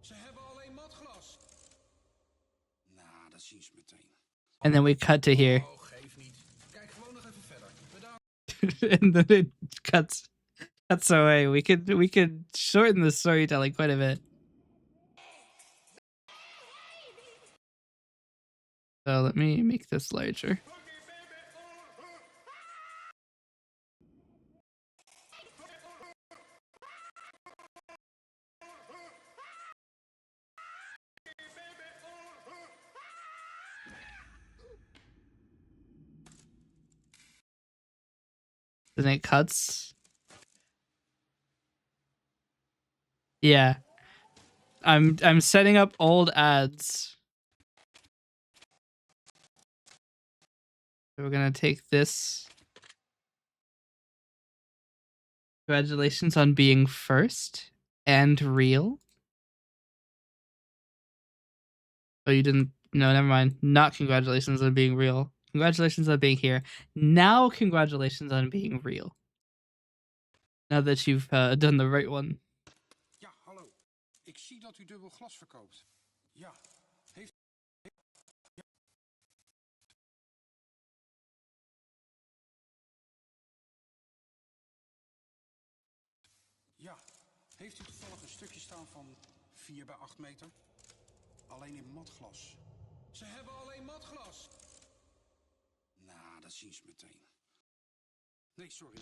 Ze hebben alleen matglas. Nou, dat zien ze meteen. And then we cut to here. Oh, geef niet. Kijk gewoon nog even verder. Bedankt. And then it cuts away. We could shorten the storytelling quite a bit. So let me make this larger. Then it cuts. Yeah. I'm setting up old ads. So we're gonna take this. Congratulations on being first and real. Oh, you didn't. No, never mind. Not congratulations on being real. Congratulations on being here. Now, congratulations on being real. Now that you've done the right one. Ja, hallo. Ik zie dat u dubbel glas verkoopt. Ja, heeft... Ja, heeft u toevallig een stukje staan van 4 bij 8 meter? Alleen in matglas. Ze hebben alleen matglas. Nou, dat zien ze meteen. Nee, sorry.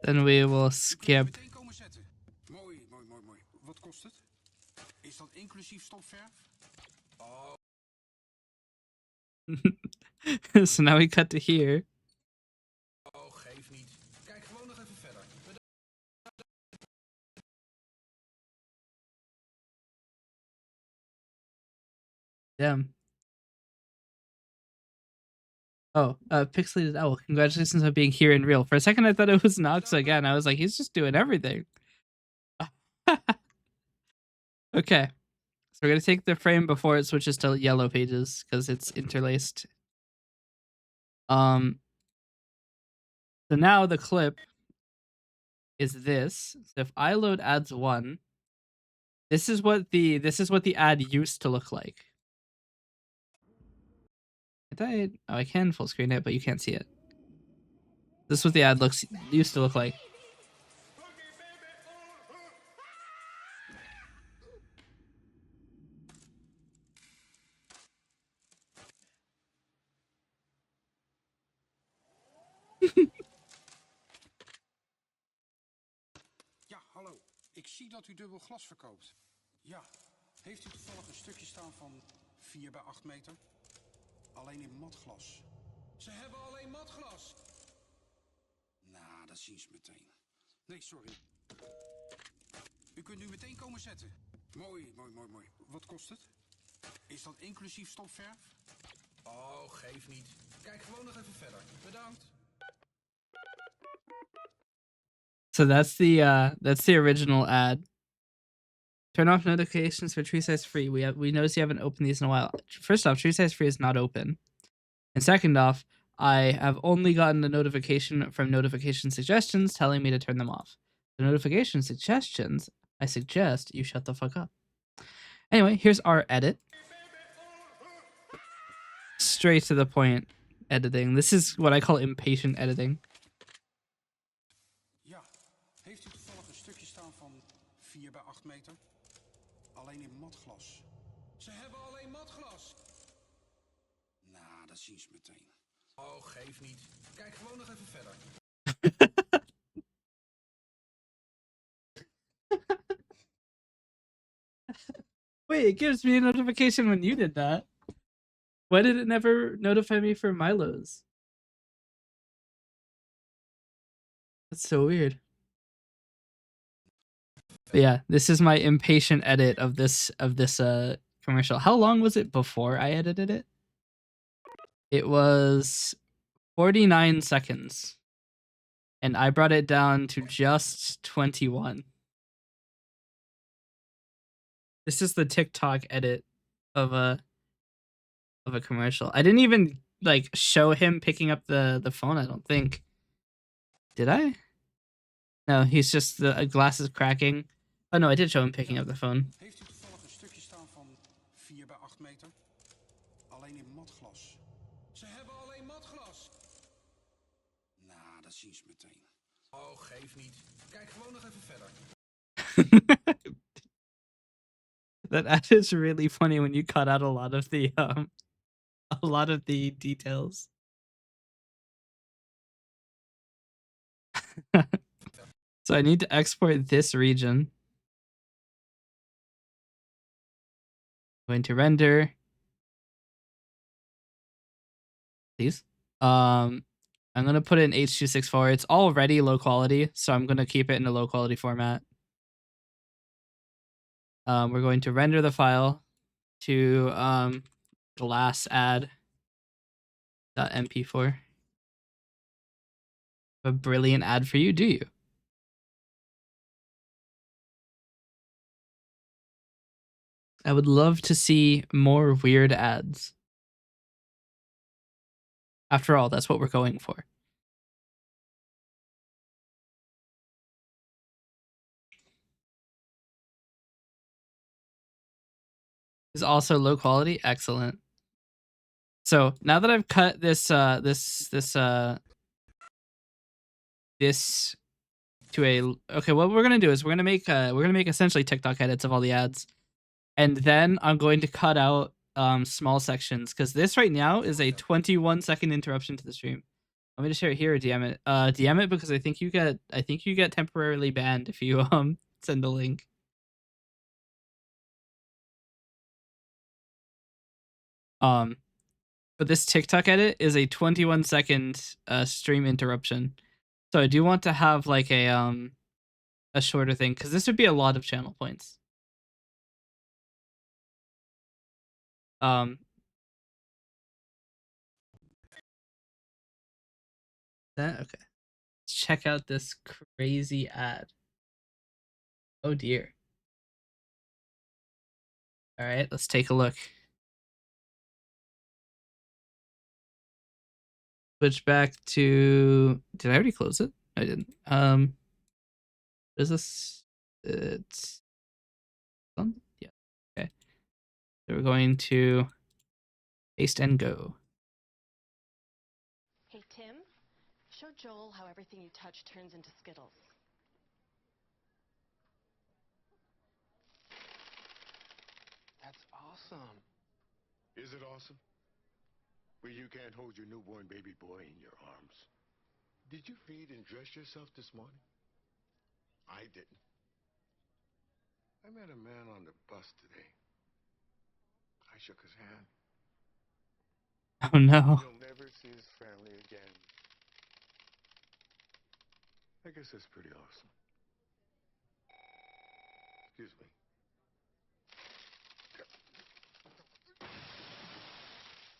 Then we will skip. Meteen komen zetten. Mooi, mooi, mooi, mooi. Wat kost het? Is dat inclusief stopverf? Oh. So now we cut to here. Oh, geef niet. Kijk gewoon nog even verder. Damn. Oh, Pixelated Owl. Congratulations on being here in real. For a second, I thought it was Nox again. I was like, he's just doing everything. Okay. So we're going to take the frame before it switches to yellow pages because it's interlaced. So now the clip is this. So if I load ads 1, this is what the ad used to look like. Oh, I can full screen it, but you can't see it. This is what the ad used to look like. Ja, hallo. Ik zie dat u dubbel glas verkoopt. Ja, heeft u toevallig een stukje staan van 4 bij 8 meter? Alleen in matglas. Ze hebben alleen matglas. Nou, dat zien ze meteen. Nee, sorry. U kunt nu meteen komen zetten. Mooi, mooi, mooi, mooi. Wat kost het? Is dat inclusief stopverf? Oh, geef niet. Kijk gewoon nog even verder. Bedankt. So that's the original ad. Turn off notifications for Tree Size Free. We notice you haven't opened these in a while. First off, Tree Size Free is not open. And second off, I have only gotten a notification from notification suggestions telling me to turn them off. The notification suggestions, I suggest you shut the fuck up. Anyway, here's our edit. Straight to the point editing. This is what I call impatient editing. Ja, heeft u toevallig een stukje staan van 4 bij 8 meter? Alleen in matglas. Ze hebben alleen matglas. Nou, dat zien ze meteen. Oh, geef niet. Kijk gewoon nog even verder. Wait, it gives me a notification when you did that. Why did it never notify me for Milo's? That's so weird. But yeah, this is my impatient edit of this commercial. How long was it before I edited it? It was 49 seconds. And I brought it down to just 21. This is the TikTok edit of a commercial. I didn't even like show him picking up the phone, I don't think. Did I? No, he's just the glass is cracking. Oh no, I did show him picking up the phone. Heeft u toevallig een stukje staan van 4 bij 8 meter? Alleen in matglas. Ze hebben alleen matglas. Nou, dat zien ze meteen. Oh, geef niet. Kijk gewoon nog even verder. That ad is really funny when you cut out a lot of the a lot of the details. So I need to export this region. Going to render these. I'm gonna put it in H.264. It's already low quality, so I'm gonna keep it in a low quality format. We're going to render the file to glass add.mp4. A brilliant ad for you, do you? I would love to see more weird ads. After all, that's what we're going for. Is also low quality. Excellent. So now that I've cut this this to a okay, what we're gonna do is we're gonna make essentially TikTok edits of all the ads, and then I'm going to cut out small sections because this right now is a 21-second interruption to the stream. Want me to share it here or DM it? DM it because I think you get temporarily banned if you send a link. But this TikTok edit is a 21-second stream interruption. So I do want to have like a shorter thing because this would be a lot of channel points. That okay. Let's check out this crazy ad. Oh dear. All right, let's take a look. Switch back to. Did I already close it? I didn't. What is this? It's. Yeah. Okay. So we're going to paste and go. Hey, Tim, show Joel how everything you touch turns into Skittles. That's awesome. Is it awesome? Well, you can't hold your newborn baby boy in your arms. Did you feed and dress yourself this morning? I didn't. I met a man on the bus today. I shook his hand. Oh no. He'll never see his family again. I guess that's pretty awesome. Excuse me.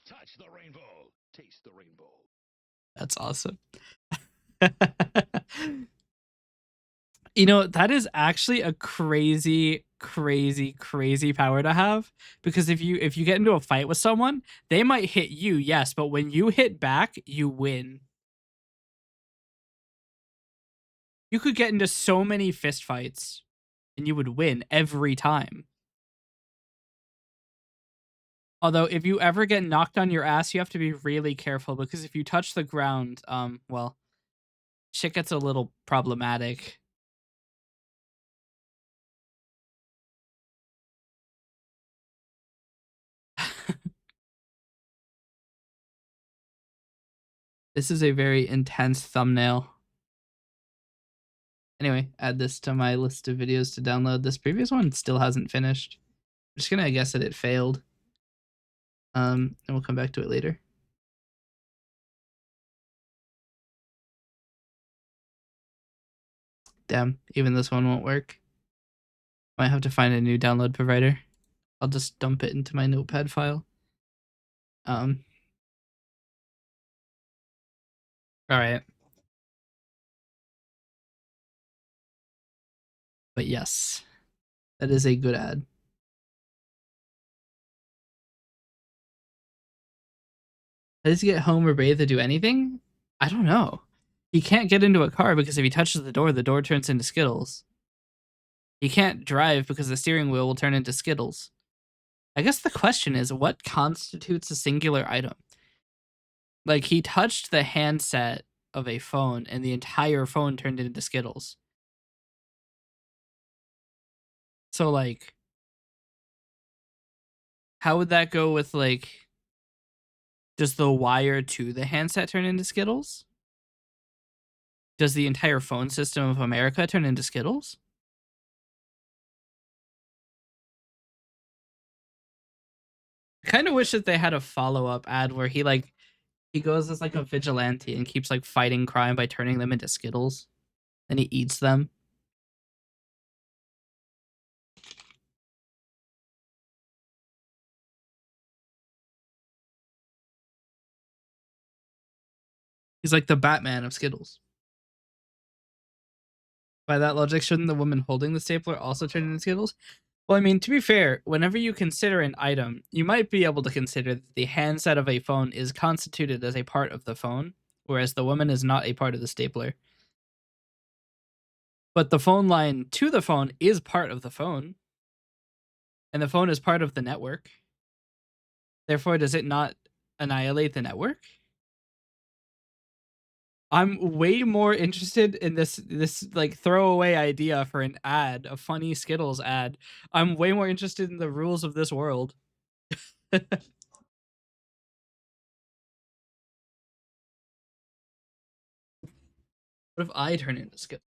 Touch the rainbow. Taste the rainbow. That's awesome. You know, that is actually a crazy power to have, because if you get into a fight with someone, they might hit you, yes, but when you hit back, you win. You could get into so many fist fights and you would win every time. Although if you ever get knocked on your ass, you have to be really careful, because if you touch the ground, well, shit gets a little problematic. This is a very intense thumbnail. Anyway, add this to my list of videos to download. This previous one still hasn't finished. I'm just gonna guess that it failed. And we'll come back to it later. Damn, even this one won't work. Might have to find a new download provider. I'll just dump it into my notepad file. All right. But yes, that is a good ad. How does he get home or bathe or do anything? I don't know. He can't get into a car because if he touches the door turns into Skittles. He can't drive because the steering wheel will turn into Skittles. I guess the question is, what constitutes a singular item? Like, he touched the handset of a phone and the entire phone turned into Skittles. So, like, how would that go with, like, Does the wire to the handset turn into Skittles? Does the entire phone system of America turn into Skittles? I kind of wish that they had a follow-up ad where he goes as like a vigilante and keeps like fighting crime by turning them into Skittles. And he eats them. He's like the Batman of Skittles. By that logic, shouldn't the woman holding the stapler also turn into Skittles? Well, I mean, to be fair, whenever you consider an item, you might be able to consider that the handset of a phone is constituted as a part of the phone, whereas the woman is not a part of the stapler. But the phone line to the phone is part of the phone, and the phone is part of the network. Therefore, does it not annihilate the network? I'm way more interested in this like throwaway idea for an ad, a funny Skittles ad. I'm way more interested in the rules of this world. What if I turn into Skittles?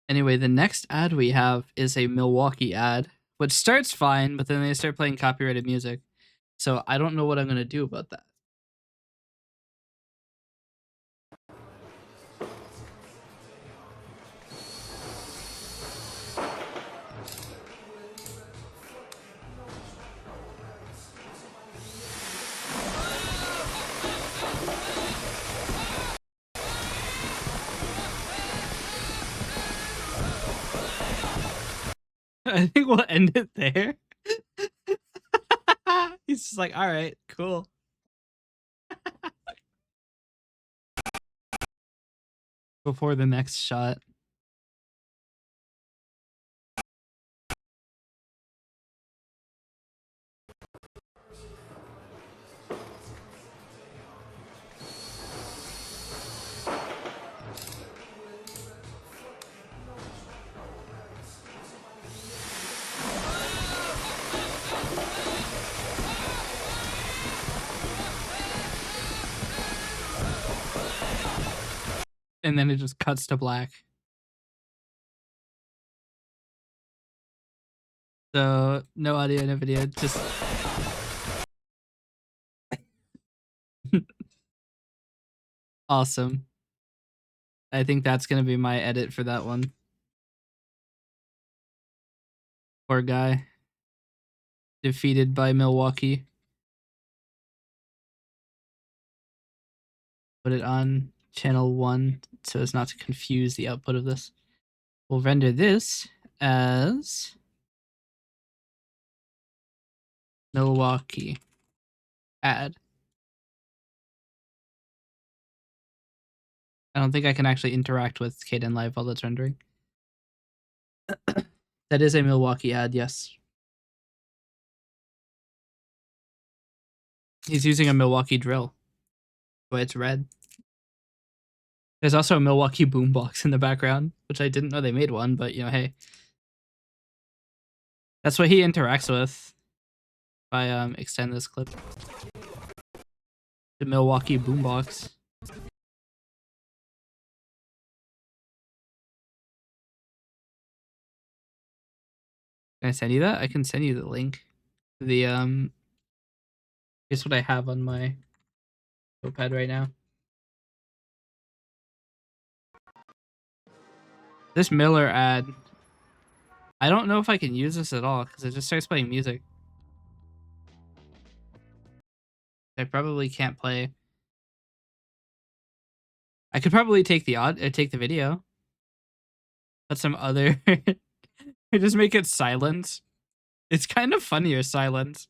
Anyway, the next ad we have is a Milwaukee ad, which starts fine, but then they start playing copyrighted music. So I don't know what I'm going to do about that. I think we'll end it there. He's just like, all right, cool. Before the next shot. And then it just cuts to black. So no audio, no video, just awesome. I think that's gonna be my edit for that one. Poor guy. Defeated by Milwaukee. Put it on channel 1 so as not to confuse the output of this. We'll render this as Milwaukee ad. I don't think I can actually interact with Kden Live while it's rendering. That is a Milwaukee ad, yes. He's using a Milwaukee drill. But it's red. There's also a Milwaukee boombox in the background, which I didn't know they made one, but you know, hey. That's what he interacts with. If I extend this clip. The Milwaukee boombox. Can I send you that? I can send you the link. The here's what I have on my notepad right now. This Miller ad, I don't know if I can use this at all because it just starts playing music. I probably can't play. I could probably take the video. Put some other just make it silent. It's kind of funnier silent.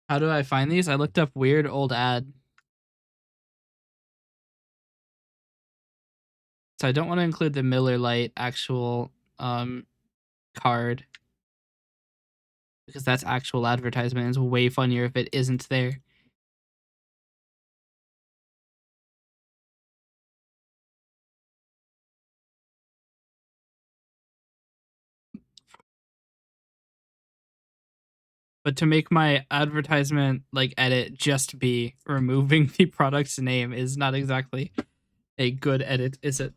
How do I find these? I looked up weird old ad. So I don't want to include the Miller Lite actual card, because that's actual advertisement. It's way funnier if it isn't there. But to make my advertisement like edit just be removing the product's name is not exactly a good edit, is it?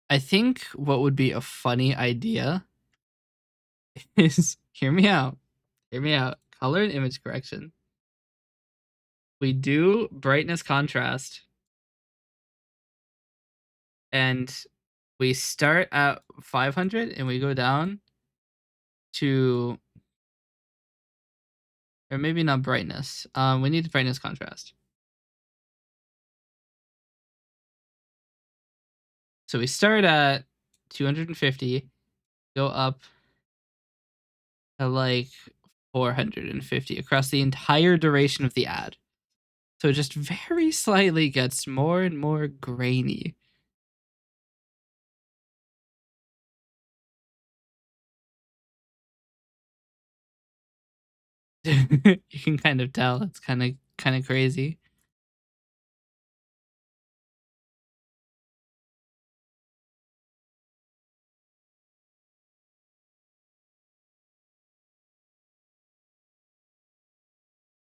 I think what would be a funny idea is, hear me out, color and image correction. We do brightness contrast, and we start at 500 and we go down to, or maybe not brightness. We need brightness contrast. So we start at 250, go up to like 450 across the entire duration of the ad. So it just very slightly gets more and more grainy. You can kind of tell it's kind of crazy.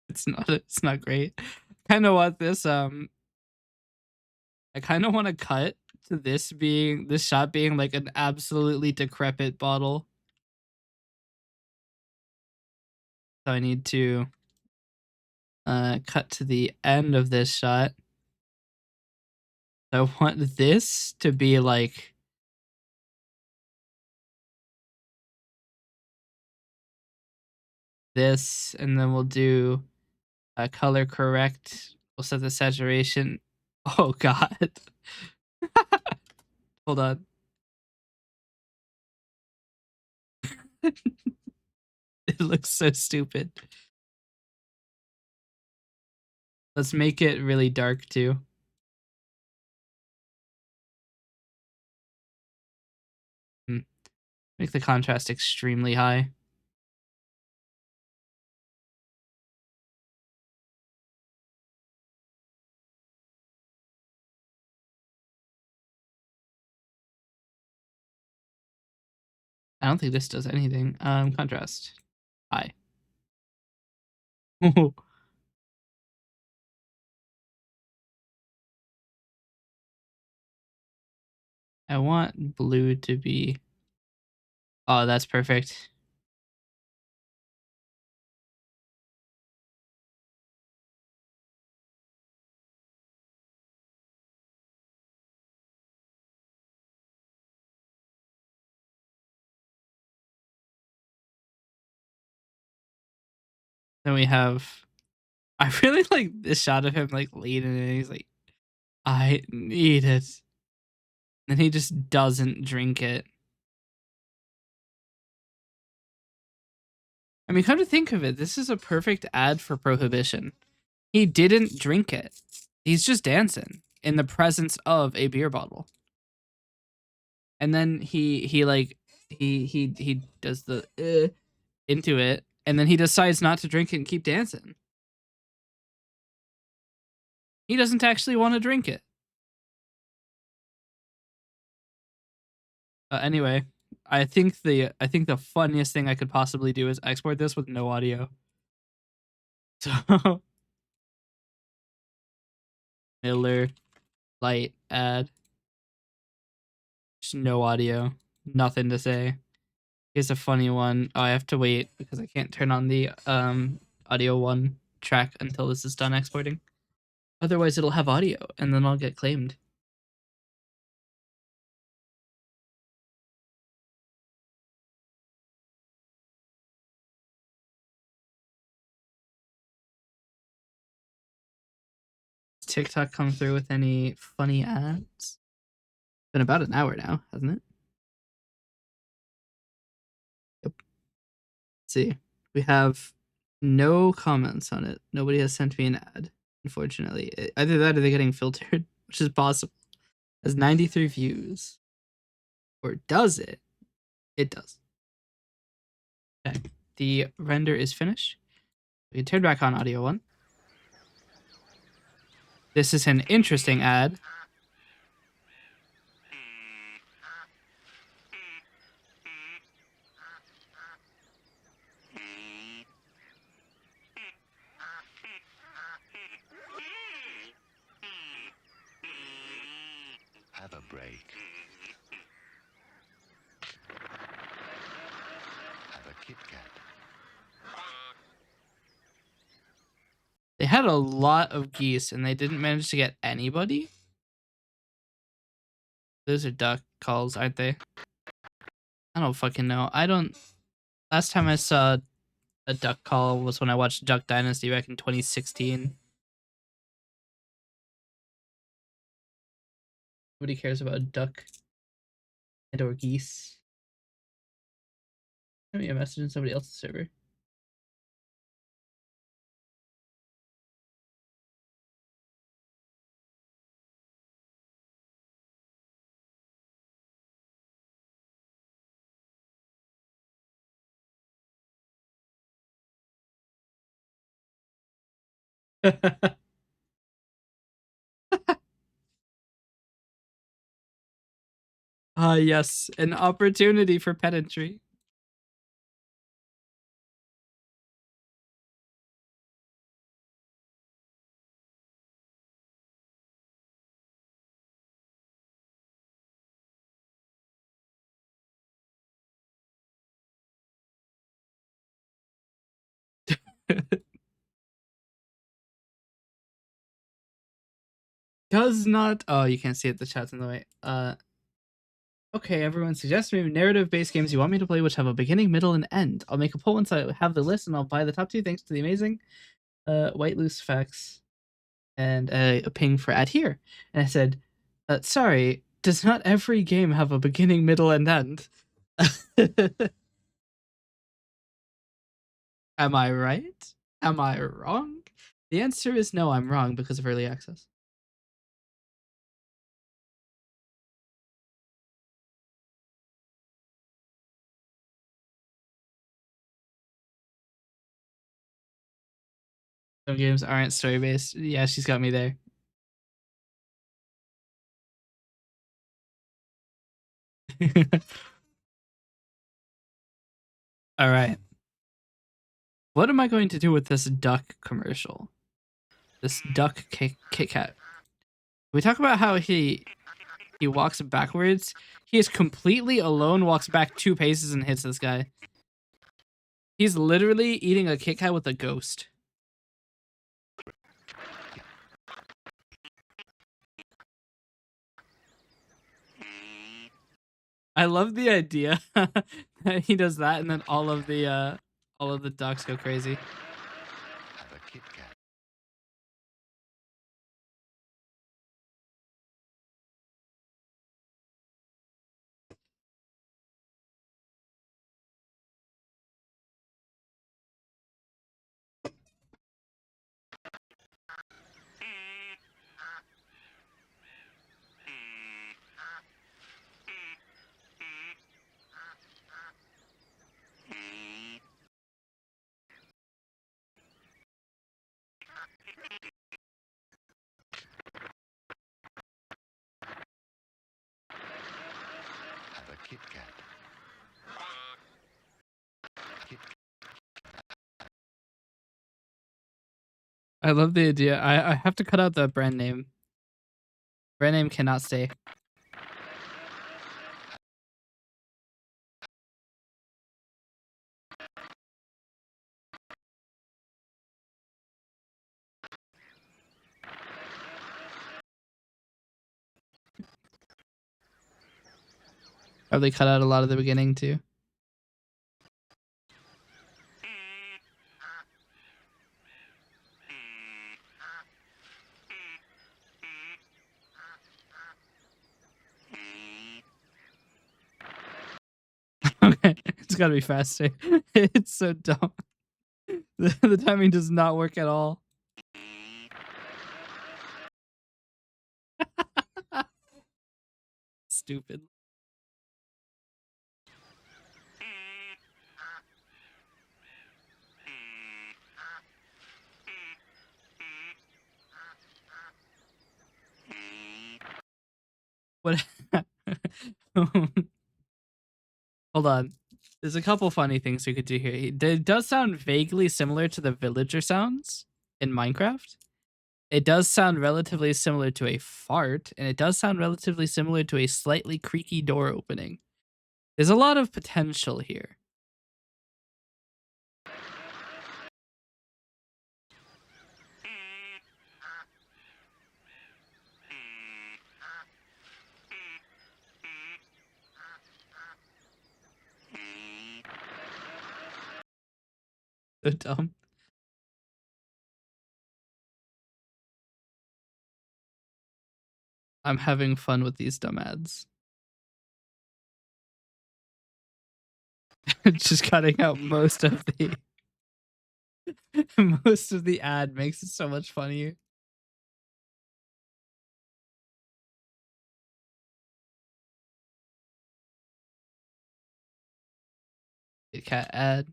It's not great. Kind of want this I kind of want to cut to this shot being like an absolutely decrepit bottle. So I need to cut to the end of this shot. I want this to be like this, and then we'll do a color correct. We'll set the saturation. Oh god. Hold on. It looks so stupid. Let's make it really dark too. Make the contrast extremely high. I don't think this does anything. Contrast. High. I want blue to be... Oh, that's perfect. Then we have... I really like this shot of him like leaning in. He's like, I need it. And he just doesn't drink it. I mean, come to think of it, this is a perfect ad for Prohibition. He didn't drink it. He's just dancing in the presence of a beer bottle. And then he does the into it, and then he decides not to drink it and keep dancing. He doesn't actually want to drink it. Anyway, I think the funniest thing I could possibly do is export this with no audio. So Miller Lite ad. Just no audio. Nothing to say. Here's a funny one. Oh, I have to wait because I can't turn on the audio one track until this is done exporting. Otherwise it'll have audio and then I'll get claimed. TikTok come through with any funny ads? It's been about an hour now, hasn't it? Yep. see. We have no comments on it. Nobody has sent me an ad, unfortunately. Either that or they're getting filtered, which is possible. It has 93 views. Or does it? It does. Okay. The render is finished. We can turn back on audio 1. This is an interesting ad. Have a break. Have a Kit Kat. They had a lot of geese and they didn't manage to get anybody? Those are duck calls, aren't they? I don't fucking know. Last time I saw a duck call was when I watched Duck Dynasty back in 2016. Nobody cares about a duck and or geese. Send me a message in somebody else's server. Yes, an opportunity for pedantry. Does not. Oh, you can't see it. The chat's in the way. Okay, everyone, suggest me narrative-based games you want me to play which have a beginning, middle, and end. I'll make a poll once I have the list, and I'll buy the top 2 thanks to the amazing White Loose Facts and a ping for ad here. And I said, sorry, does not every game have a beginning, middle, and end? Am I right? Am I wrong? The answer is no, I'm wrong because of early access. Some games aren't story-based. Yeah, she's got me there. All right. What am I going to do with this duck commercial? This duck Kit Kat. We talk about how he walks backwards. He is completely alone, walks back 2 paces and hits this guy. He's literally eating a Kit Kat with a ghost. I love the idea that he does that and then all of the ducks go crazy. Have a Kit Kat. Have a Kit Kat. I love the idea. I have to cut out the brand name. Brand name cannot stay. Probably cut out a lot of the beginning too. Okay, it's gotta be faster. It's so dumb. The timing does not work at all. Stupid. What? Hold on. There's a couple funny things we could do here. It does sound vaguely similar to the villager sounds in Minecraft. It does sound relatively similar to a fart, and it does sound relatively similar to a slightly creaky door opening. There's a lot of potential here. So dumb. I'm having fun with these dumb ads. Just cutting out most of the most of the ad makes it so much funnier. Cat ad.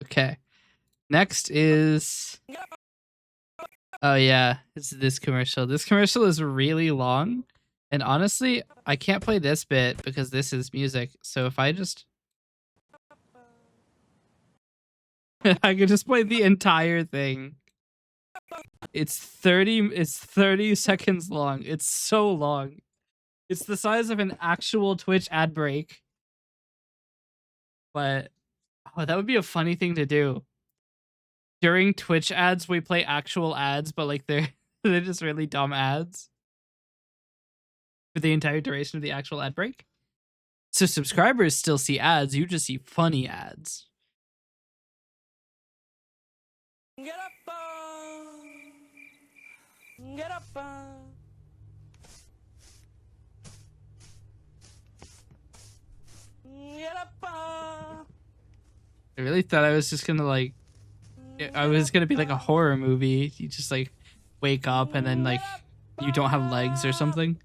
Okay. Next is oh yeah, it's this commercial. This commercial is really long. And honestly, I can't play this bit because this is music. So if I just I could just play the entire thing. It's 30 seconds long. It's so long. It's the size of an actual Twitch ad break. But oh, that would be a funny thing to do. During Twitch ads, we play actual ads, but like they're they're just really dumb ads for the entire duration of the actual ad break. So subscribers still see ads, you just see funny ads. Get up, get up. Get up. I really thought I was just gonna like I was gonna be like a horror movie. You just like wake up and then like you don't have legs or something.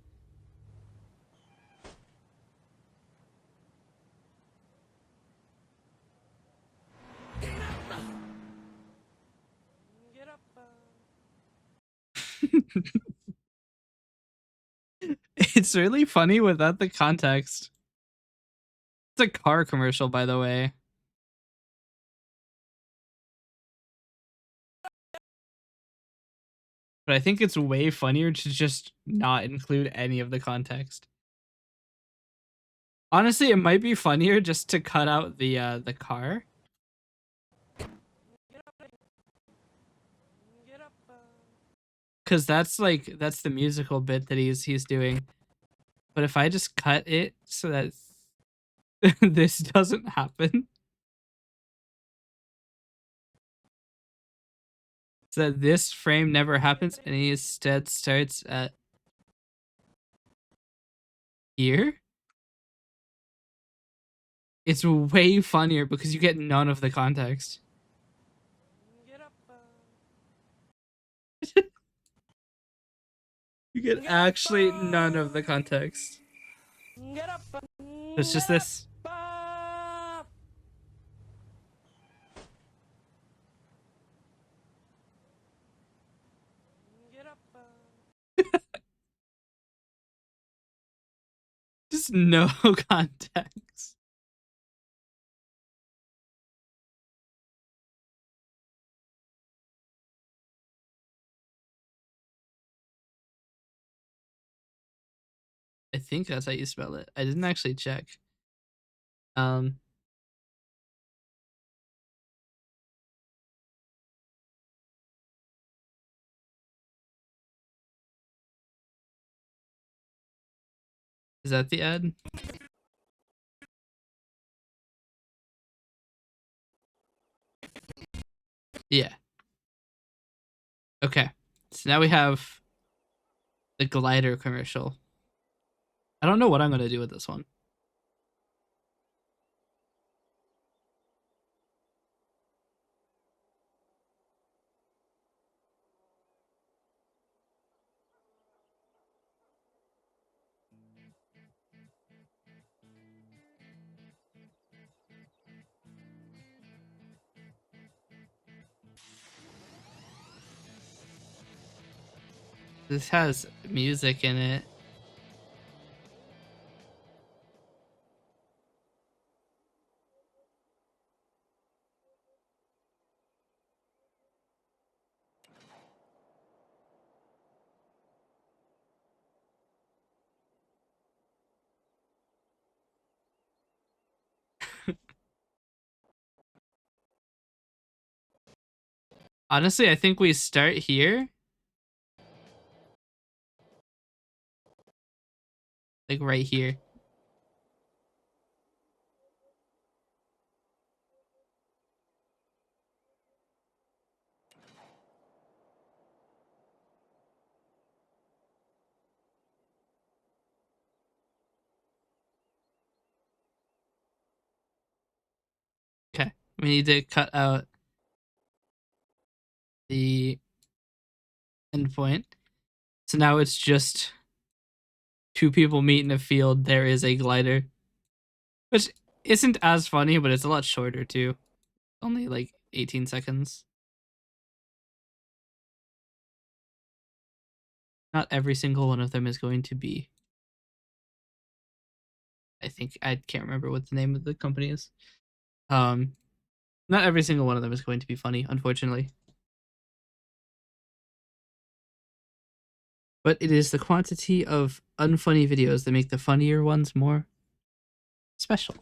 It's really funny without the context. It's a car commercial, by the way. But I think it's way funnier to just not include any of the context. Honestly, it might be funnier just to cut out the car. Cause that's the musical bit that he's doing. But if I just cut it so that this doesn't happen. So that this frame never happens and he instead starts at here. It's way funnier because you get none of the context. You get actually none of the context. It's just this. Just no context. I think that's how you spell it. I didn't actually check. Is that the ad? Yeah. Okay. So now we have the glider commercial. I don't know what I'm going to do with this one. This has music in it. Honestly, I think we start here. Like right here. Okay. We need to cut out the endpoint. So now it's just two people meet in a field. There is a glider. Which isn't as funny, but it's a lot shorter too. Only like 18 seconds. Not every single one of them is going to be. I think I can't remember what the name of the company is. Not every single one of them is going to be funny, unfortunately. But it is the quantity of unfunny videos that make the funnier ones more special.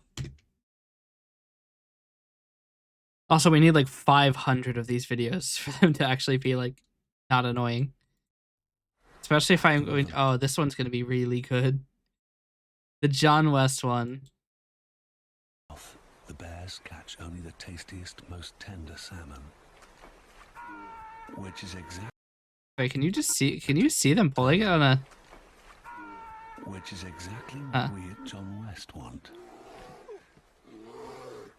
Also, we need like 500 of these videos for them to actually be like not annoying. Especially if I'm going, oh, this one's going to be really good. The John West one. The bears catch only the tastiest, most tender salmon, which is exactly. Wait, can you see them pulling it on a? Which is exactly what we at John West want.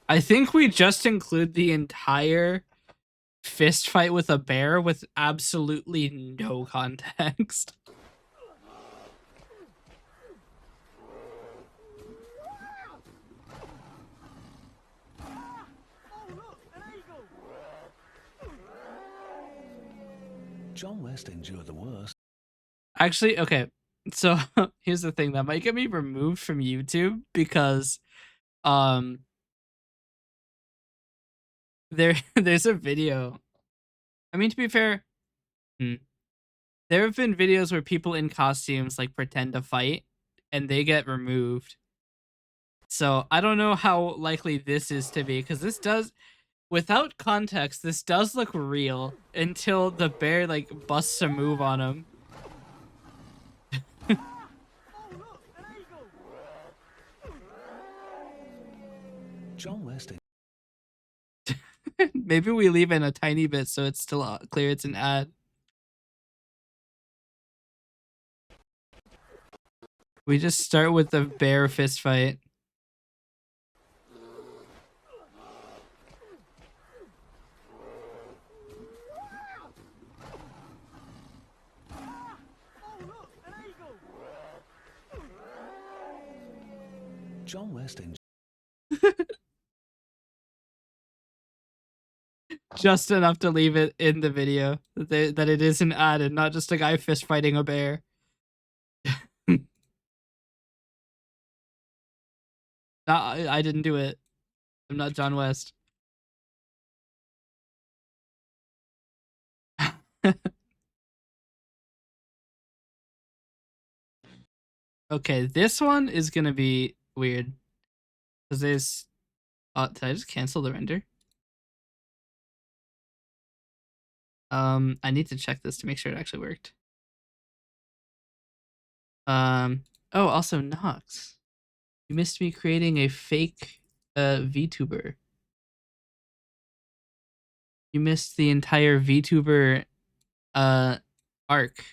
I think we just include the entire fist fight with a bear with absolutely no context. John West endured the worst. Actually, okay. So here's the thing that might get me removed from YouTube because there's a video. I mean, to be fair, there have been videos where people in costumes like pretend to fight and they get removed. So I don't know how likely this is to be because this does, without context, this does look real until the bear like busts a move on him. John West. Maybe we leave in a tiny bit so it's still clear it's an ad. We just start with the bear fist fight. John West. Just enough to leave it in the video that it is an ad and not just a guy fist fighting a bear. No, I didn't do it. I'm not John West. Okay, this one is gonna be weird because there's. Did I just cancel the render? I need to check this to make sure it actually worked. Oh, also Nox. You missed me creating a fake VTuber. You missed the entire VTuber arc.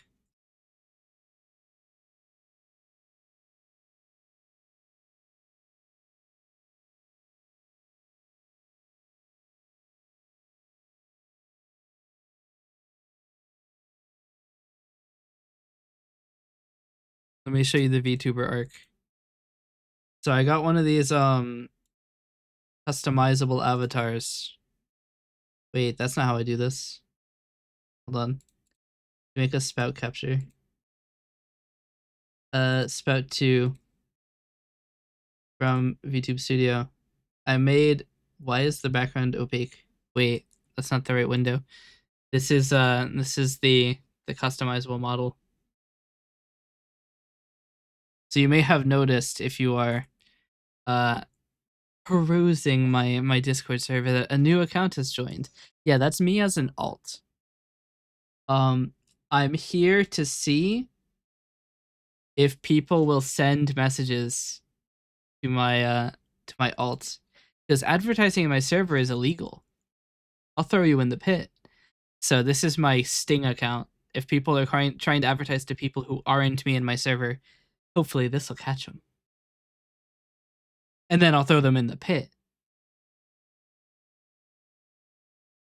Let me show you the VTuber arc. So I got one of these customizable avatars. Wait, that's not how I do this. Hold on. Make a spout capture. Spout 2 from VTube Studio. I made, why is the background opaque? Wait, that's not the right window. This is the customizable model. So you may have noticed if you are perusing my Discord server that a new account has joined. Yeah, that's me as an alt. I'm here to see if people will send messages to my alt, because advertising in my server is illegal. I'll throw you in the pit. So this is my Sting account. If people are trying to advertise to people who aren't me in my server, hopefully this will catch them. And then I'll throw them in the pit.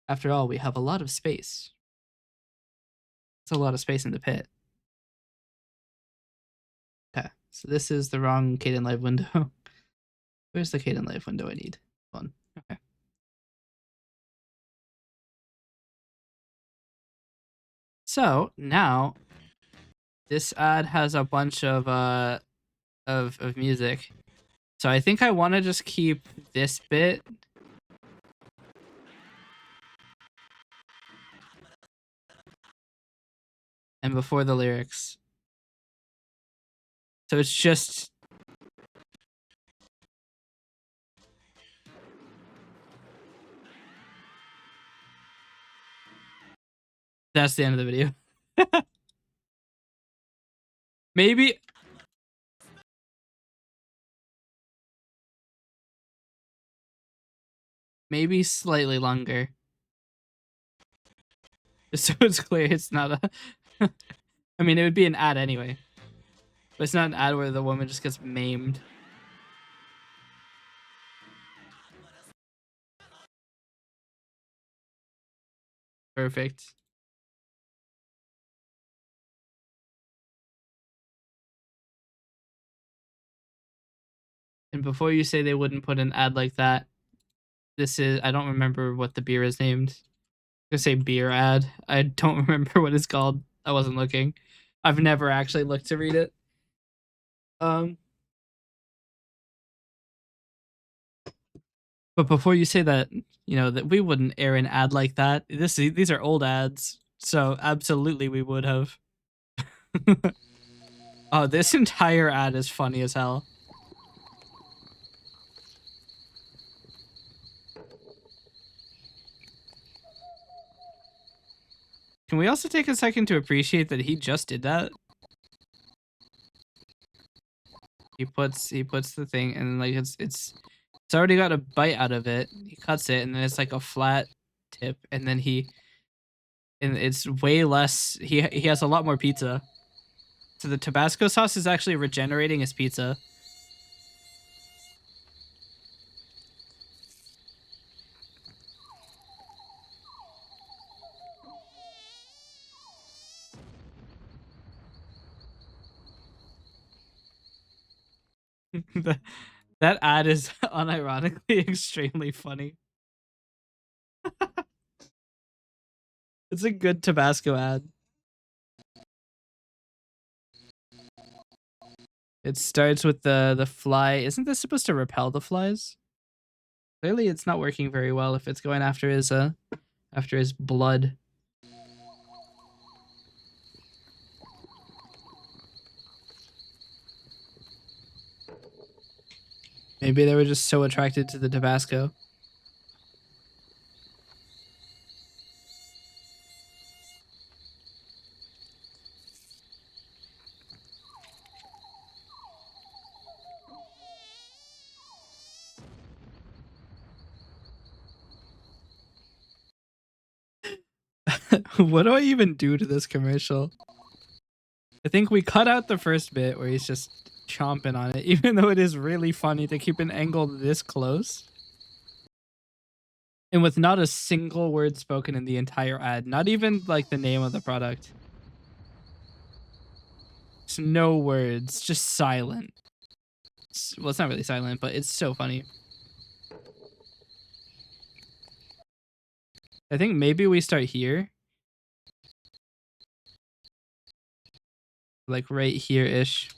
After all, we have a lot of space. It's a lot of space in the pit. Okay, so this is the wrong Kden Live window. Where's the Kden Live window I need? One. Okay. So now this ad has a bunch of music. So I think I want to just keep this bit. And before the lyrics. So it's just that's the end of the video. Maybe slightly longer. So it's clear it's not a I mean, it would be an ad anyway. But it's not an ad where the woman just gets maimed. Perfect. And before you say they wouldn't put an ad like that, this is, I don't remember what the beer is named. I'm gonna say beer ad. I don't remember what it's called. I wasn't looking. I've never actually looked to read it. But before you say that, you know, that we wouldn't air an ad like that. These are old ads, so absolutely we would have. Oh, this entire ad is funny as hell. Can we also take a second to appreciate that he just did that? He puts the thing and like it's already got a bite out of it. He cuts it and then it's like a flat tip and then and it's way less. He has a lot more pizza. So the Tabasco sauce is actually regenerating his pizza. That ad is unironically extremely funny. It's a good Tabasco ad. It starts with the fly. Isn't this supposed to repel the flies? Clearly it's not working very well if it's going after his blood. Maybe they were just so attracted to the Tabasco. What do I even do to this commercial? I think we cut out the first bit where he's just chomping on it, even though it is really funny to keep an angle this close. And with not a single word spoken in the entire ad, not even like the name of the product. Just no words, just silent. Well, it's not really silent, but it's so funny. I think maybe we start here. Like right here-ish.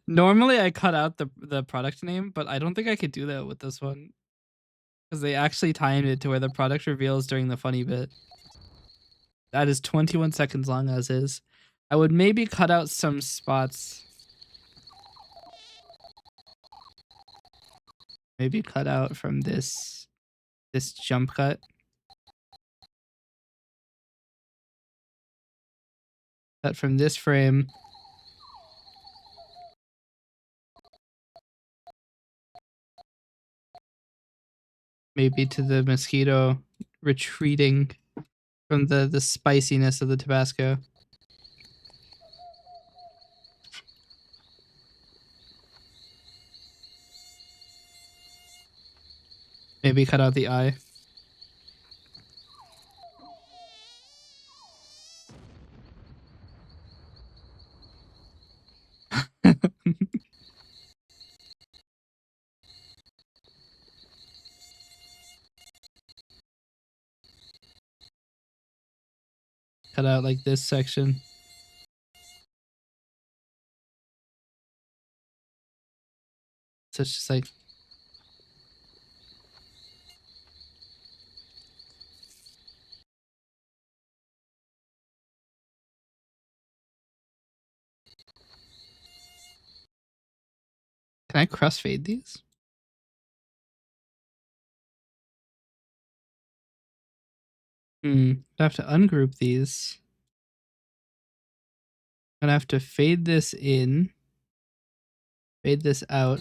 Normally I cut out the product name, but I don't think I could do that with this one. Because they actually timed it to where the product reveals during the funny bit. That is 21 seconds long as is. I would maybe cut out some spots. Maybe cut out from this jump cut. Cut from this frame. Maybe to the mosquito retreating from the spiciness of the Tabasco. Maybe cut out the eye. Cut out like this section. So it's just like can I crossfade these? I have to ungroup these. I'm gonna have to fade this in, fade this out.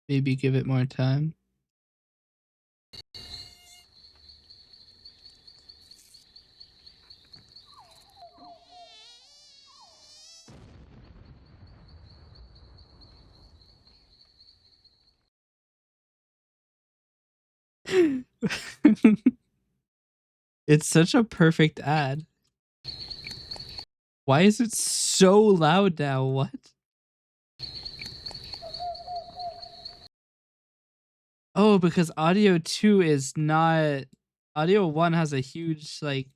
Maybe give it more time. It's such a perfect ad. Why is it so loud now? What? Oh, because audio 2 is not... Audio 1 has a huge, like...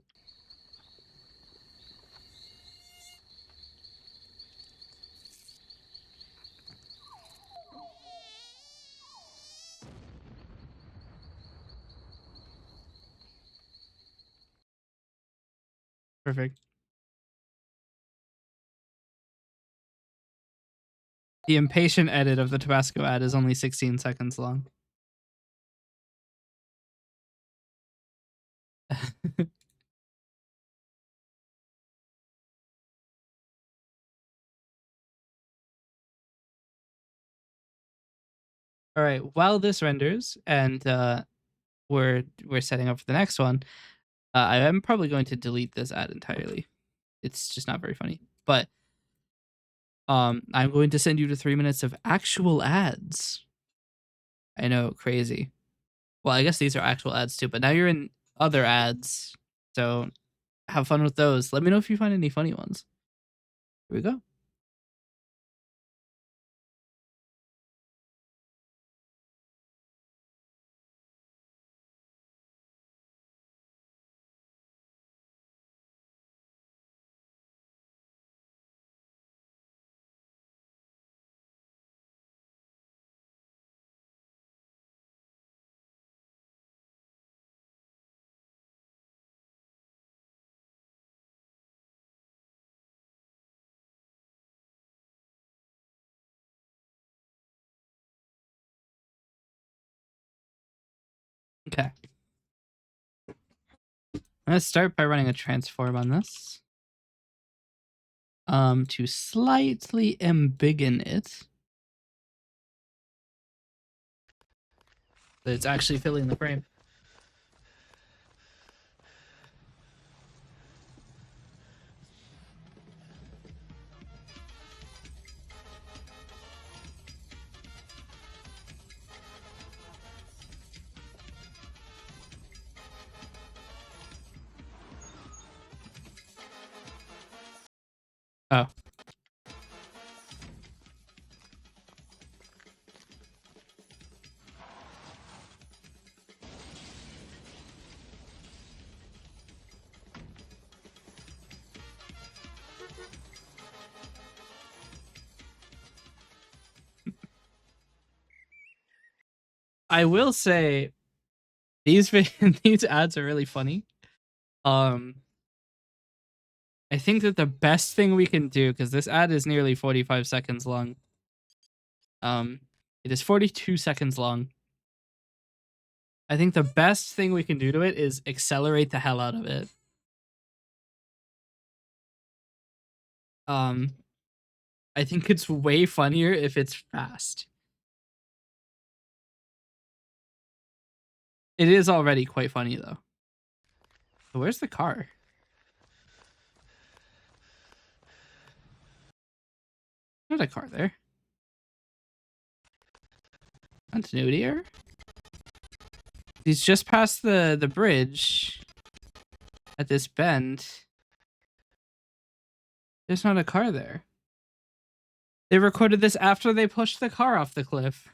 Perfect. The impatient edit of the Tabasco ad is only 16 seconds long. All right, while this renders and we're setting up for the next one, I am probably going to delete this ad entirely. It's just not very funny. But I'm going to send you to 3 minutes of actual ads. I know, crazy. Well, I guess these are actual ads too, but now you're in other ads. So have fun with those. Let me know if you find any funny ones. Here we go. Okay. I'm gonna start by running a transform on this. To slightly embiggen it. So it's actually filling the frame. Oh. I will say these these ads are really funny. I think that the best thing we can do, because this ad is nearly 45 seconds long. It is 42 seconds long. I think the best thing we can do to it is accelerate the hell out of it. I think it's way funnier if it's fast. It is already quite funny though. So where's the car? There's a car there. Continuity error? He's just past the bridge at this bend. There's not a car there. They recorded this after they pushed the car off the cliff.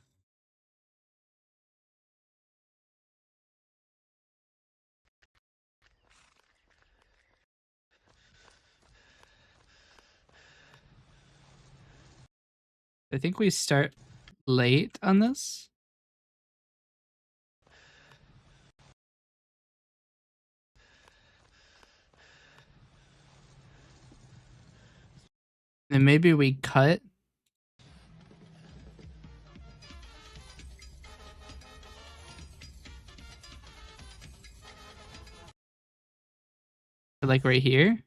I think we start late on this. And maybe we cut. Like right here.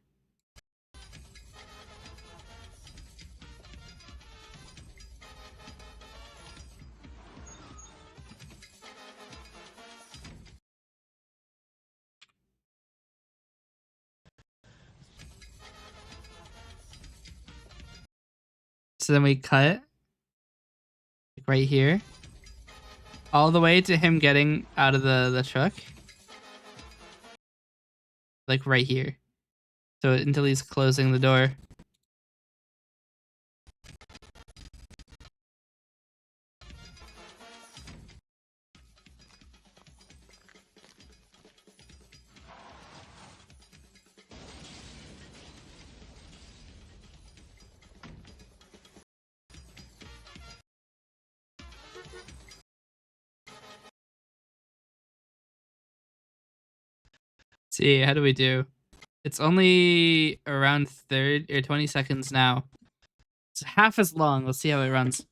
So then we cut like right here. All the way to him getting out of the truck. Like right here. So until he's closing the door. See, how do we do? It's only around 30 or 20 seconds now. It's half as long. Let's see how it runs.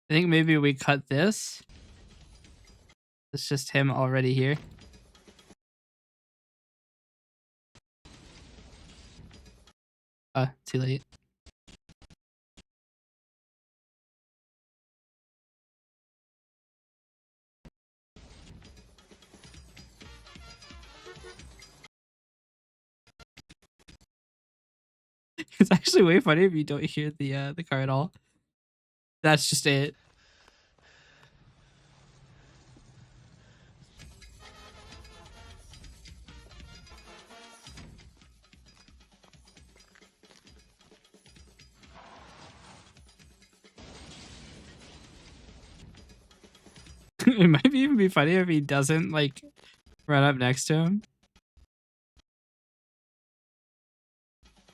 I think maybe we cut this. It's just him already here. Too late. It's actually way funny if you don't hear the car at all. That's just it. It might even be funny if he doesn't like run up next to him.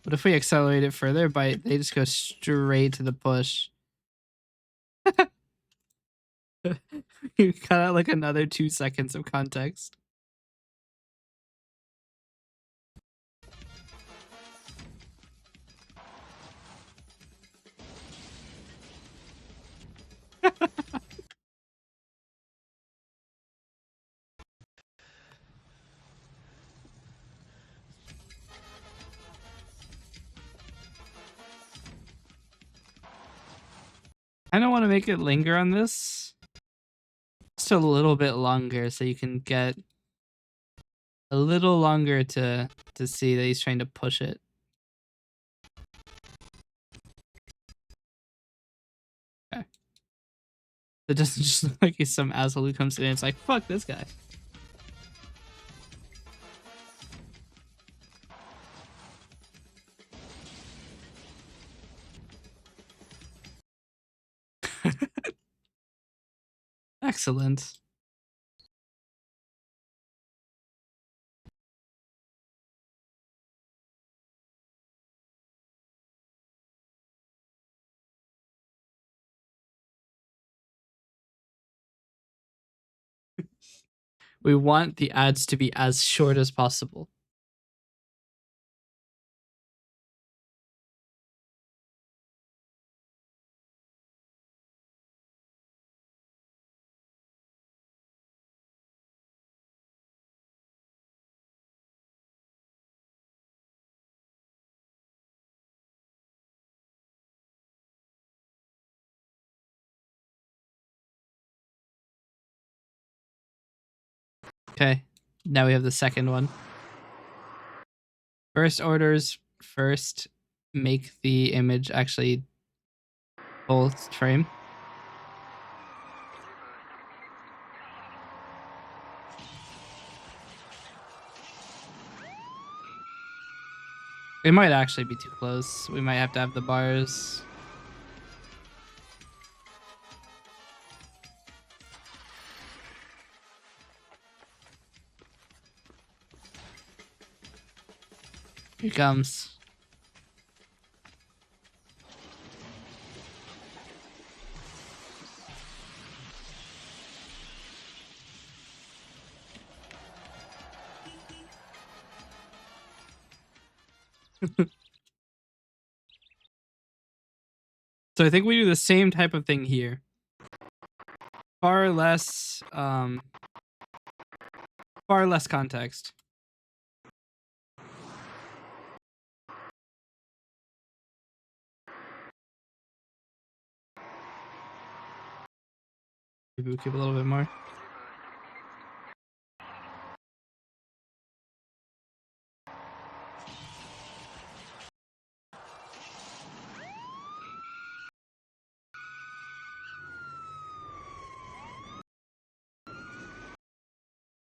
What if we accelerate it further by they just go straight to the push? You cut out like another 2 seconds of context. I don't want to make it linger on this. Just a little bit longer so you can get a little longer to see that he's trying to push it. Okay. It doesn't just look like he's some asshole who comes in and it's like, fuck this guy. Excellent. We want the ads to be as short as possible. Okay, now we have the second one. First orders first make the image actually full frame. It might actually be too close. We might have to have the bars. Here comes. So I think we do the same type of thing here. Far less context. Maybe we keep a little bit more.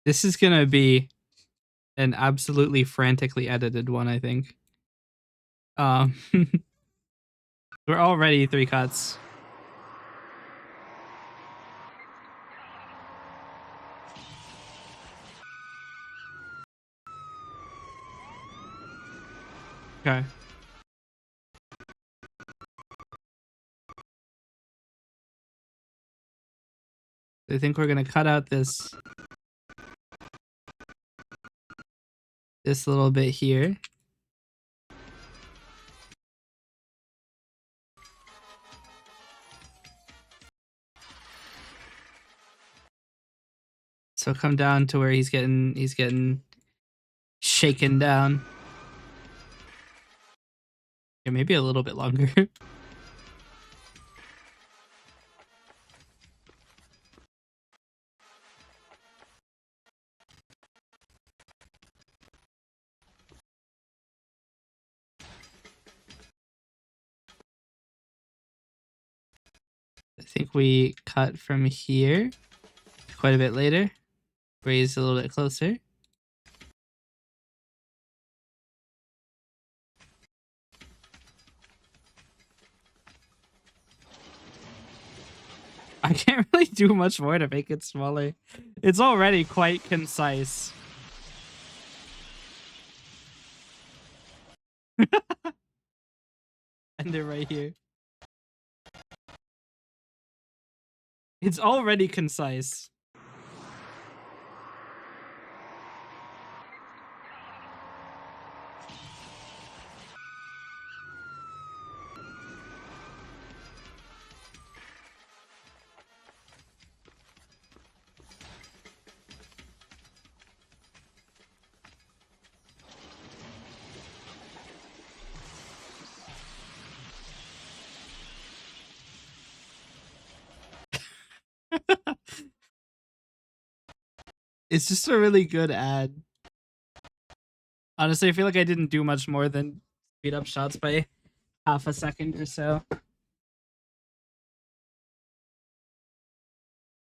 This is gonna be an absolutely frantically edited one, I think. We're already 3 cuts. Okay. I think we're gonna cut out this little bit here. So come down to where he's getting shaken down. Yeah, maybe a little bit longer. I think we cut from here quite a bit later. Raise a little bit closer. I can't really do much more to make it smaller. It's already quite concise. end it right here. It's already concise. It's just a really good ad. Honestly, I feel like I didn't do much more than speed up shots by half a second or so.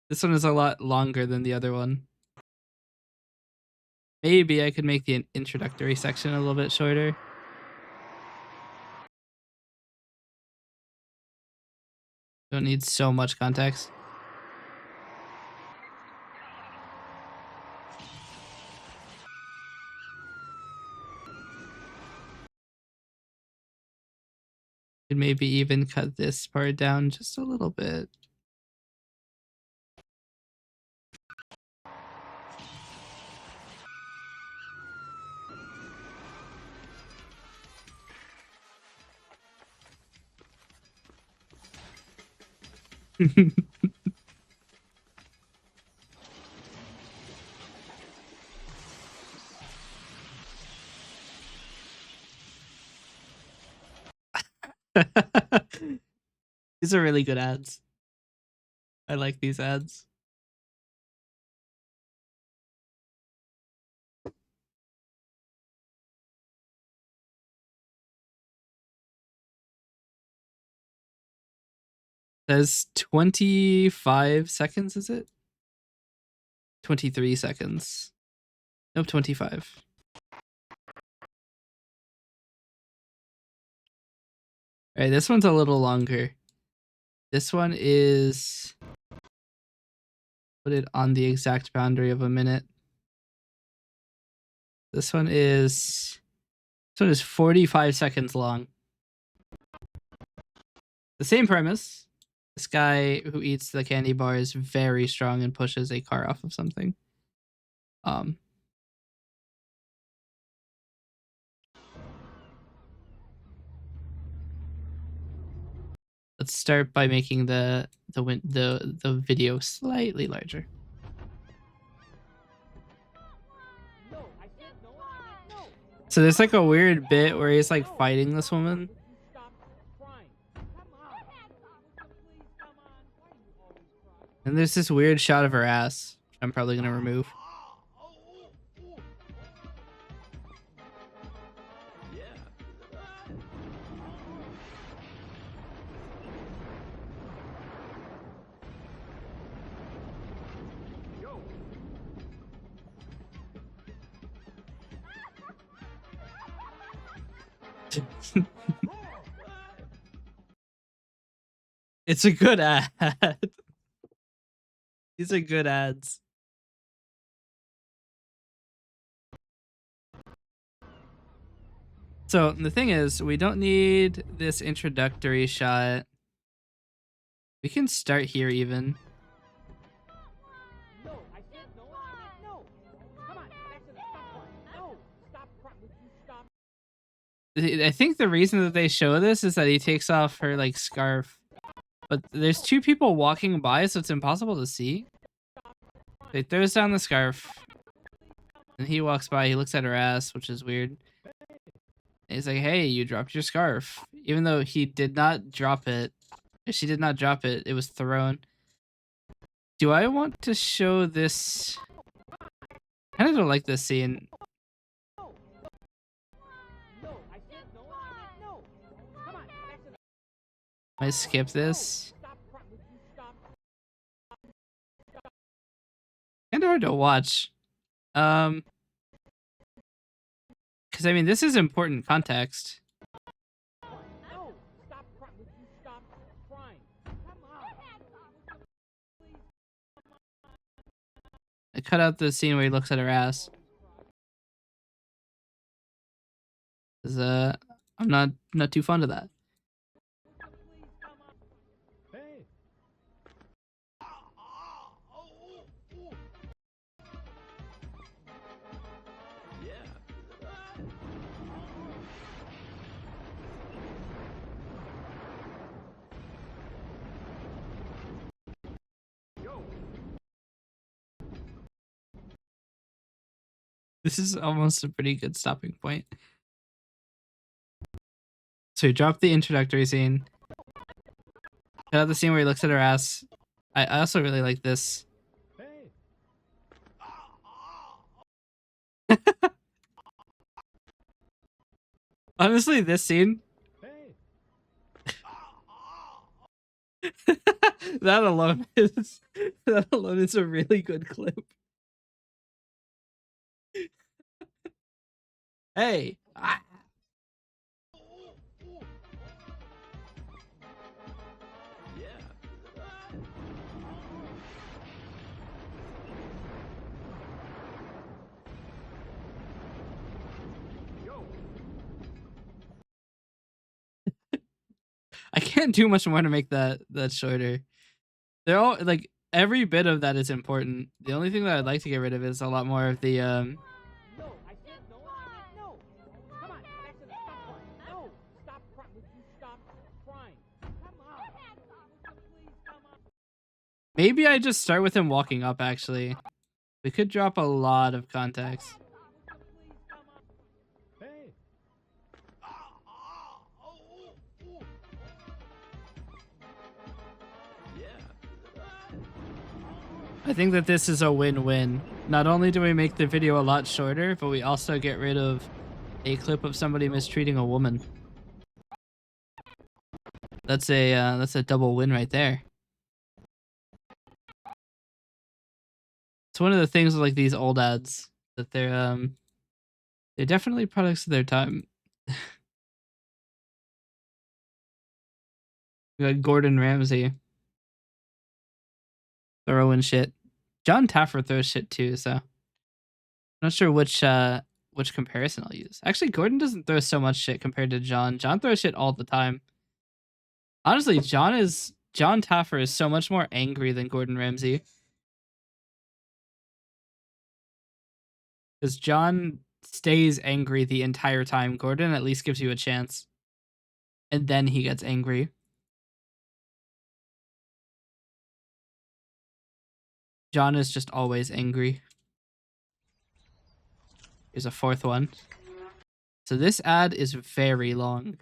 This one is a lot longer than the other one. Maybe I could make the introductory section a little bit shorter. Don't need so much context. Could maybe even cut this part down just a little bit. These are really good ads. I like these ads. Says 25 seconds, is it? 23 seconds. Nope, 25. All right, this one's a little longer. This one is, put it on the exact boundary of a minute. This one is 45 seconds long. The same premise. This guy who eats the candy bar is very strong and pushes a car off of something. Let's start by making the video slightly larger. So there's like a weird bit where he's like fighting this woman. And there's this weird shot of her ass, which I'm probably gonna remove. It's a good ad. These are good ads. So the thing is, we don't need this introductory shot. We can start here even. I think the reason that they show this is that he takes off her like scarf, but there's two people walking by, so it's impossible to see. He throws down the scarf, and he walks by. He looks at her ass, which is weird. And he's like, "Hey, you dropped your scarf," even though he did not drop it. She did not drop it. It was thrown. Do I want to show this? I kind of don't like this scene. I skip this. Kind of hard to watch. Because I mean, this is important context. I cut out the scene where he looks at her ass. 'Cause I'm not too fond of that. This is almost a pretty good stopping point. So we drop the introductory scene. Cut out the scene where he looks at her ass. I also really like this. Honestly, this scene. that alone is a really good clip. Hey. Ah. I can't do much more to make that shorter. They're all like every bit of that is important. The only thing that I'd like to get rid of is a lot more of the No, I said no. No. Come on, back to the stop crying. No, stop crying. Would you stop crying? Come on. Please come on. Maybe I just start with him walking up. Actually, we could drop a lot of context. Hey. I think that this is a win-win. Not only do we make the video a lot shorter, but we also get rid of a clip of somebody mistreating a woman. That's a double win right there. It's one of the things with like these old ads that they're definitely products of their time. We got Gordon Ramsay throwing shit. John Taffer throws shit too, so I'm not sure which comparison I'll use. Actually, Gordon doesn't throw so much shit compared to John. John throws shit all the time. Honestly, John Taffer is so much more angry than Gordon Ramsay. Because John stays angry the entire time. Gordon at least gives you a chance. And then he gets angry. John is just always angry. Here's a fourth one. So this ad is very long.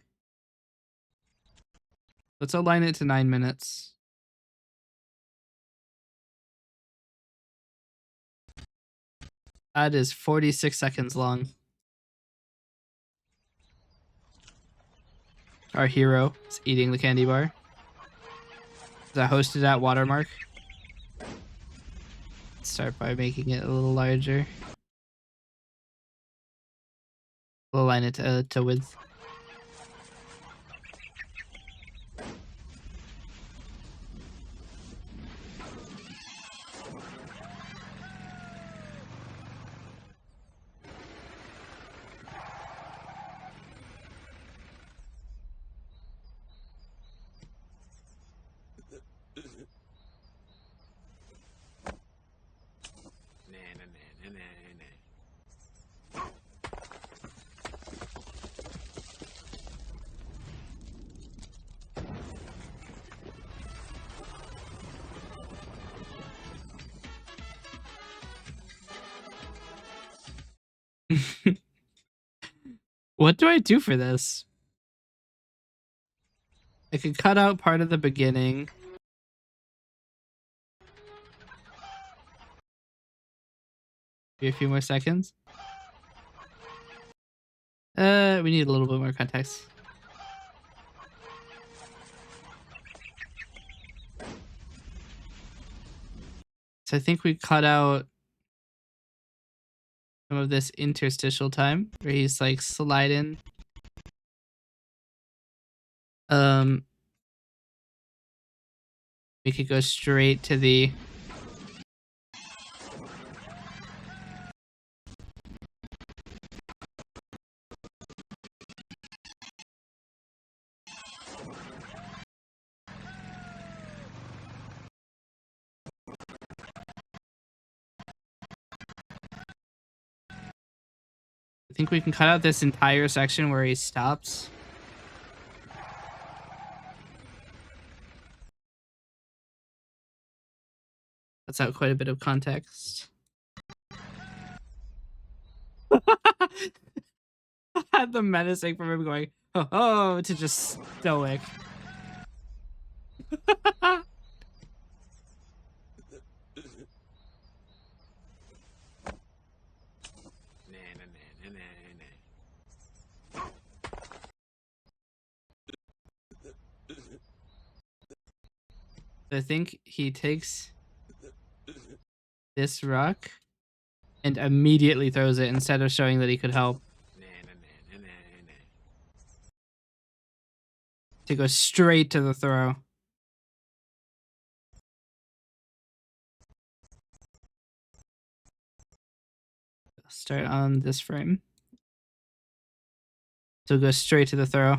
Let's align it to 9 minutes. Ad is 46 seconds long. Our hero is eating the candy bar. Is that hosted at watermark? Let's start by making it a little larger. We'll align it to width. What do I do for this? I could cut out part of the beginning. Give a few more seconds. We need a little bit more context. So I think we cut out some of this interstitial time where he's like sliding. We could go straight to the I think we can cut out this entire section where he stops. That's out quite a bit of context. Had the menacing from him going, oh, to just stoic. I think he takes this rock and immediately throws it instead of showing that he could help. To go straight to the throw. Start on this frame. So go straight to the throw.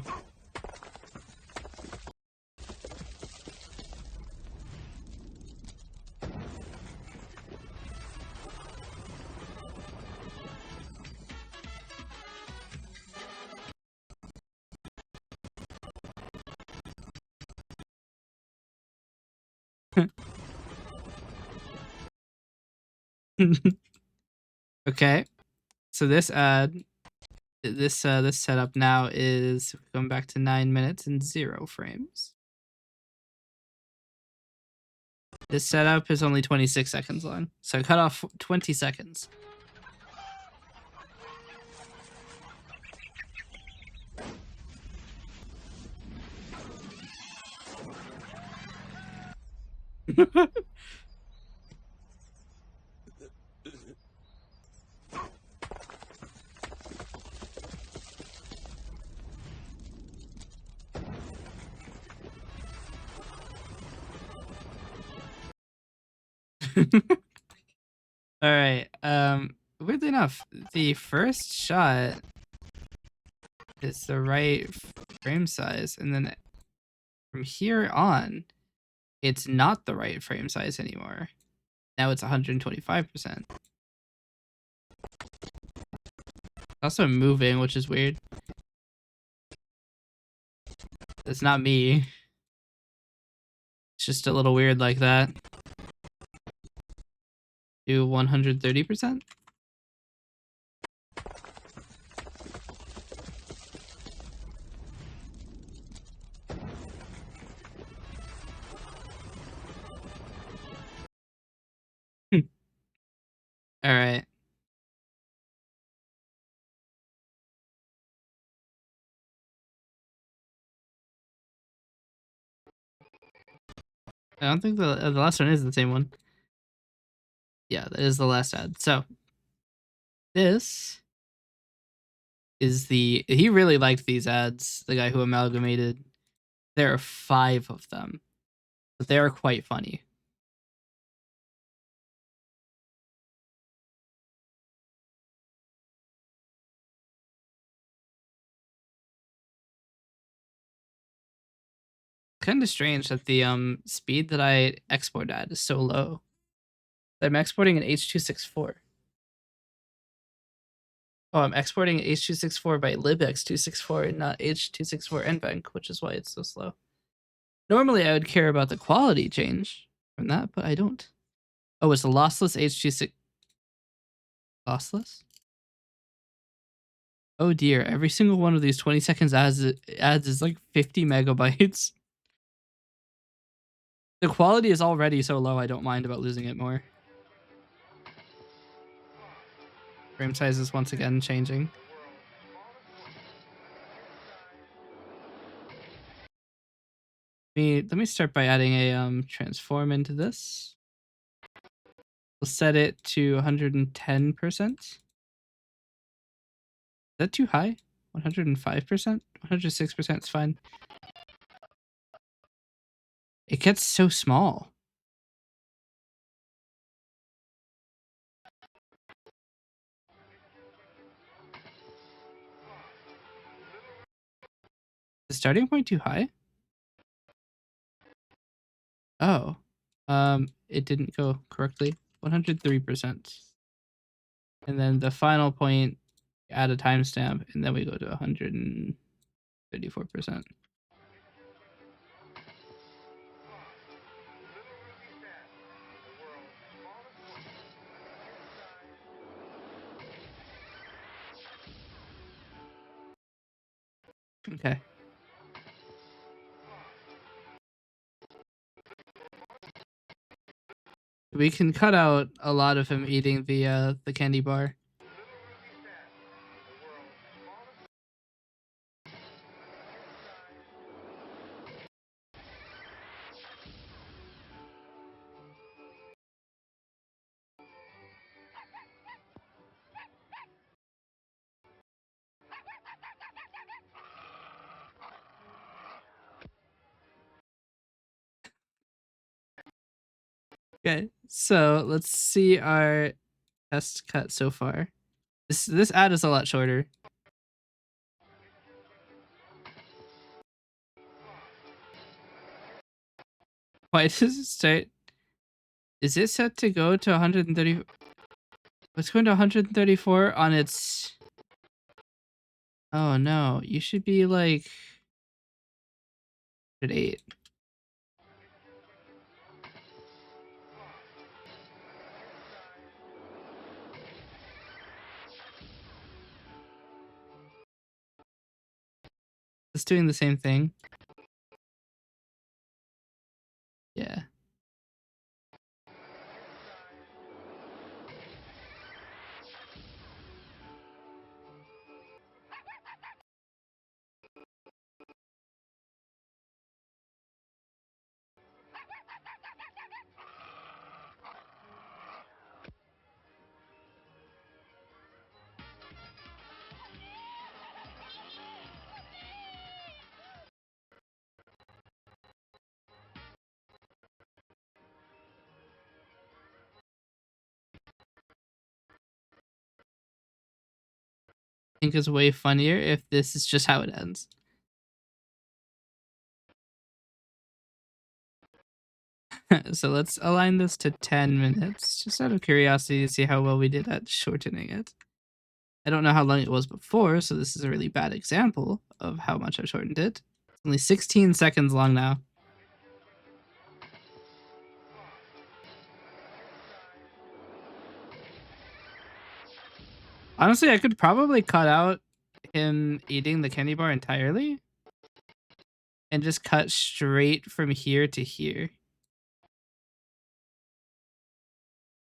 Okay. So this this setup now is going back to 9 minutes and 0 frames. This setup is only 26 seconds long. So I cut off 20 seconds. All right. Weirdly enough, the first shot is the right frame size, and then from here on, it's not the right frame size anymore. Now it's 125%. Also moving, which is weird. It's not me. It's just a little weird like that. Do 130%? All right. I don't think the last one is the same one. Yeah, that is the last ad. So this is he really liked these ads, the guy who amalgamated. There are 5 of them, but they are quite funny. Kind of strange that the speed that I export at is so low. I'm exporting an H.264. Oh, I'm exporting H.264 by libx264 and not H.264 nvenc, which is why it's so slow. Normally, I would care about the quality change from that, but I don't. Oh, it's a lossless H.264. Lossless? Oh dear, every single one of these 20 seconds ads is like 50 megabytes. The quality is already so low, I don't mind about losing it more. Frame size is once again changing. Let me start by adding a transform into this. We'll set it to 110%. Is that too high? 105%? 106% is fine. It gets so small. The starting point too high? Oh. It didn't go correctly. 103%. And then the final point, add a timestamp, and then we go to 134%. Okay. We can cut out a lot of him eating the candy bar. Okay, so let's see our test cut so far. This ad is a lot shorter. Why does it start? Is it set to go to 130? It's going to 134 on its. Oh no, you should be like 8. It's doing the same thing. Yeah. I think is way funnier if this is just how it ends. So let's align this to 10 minutes, just out of curiosity to see how well we did at shortening it. I don't know how long it was before, so this is a really bad example of how much I shortened it. It's only 16 seconds long now. Honestly, I could probably cut out him eating the candy bar entirely and just cut straight from here to here.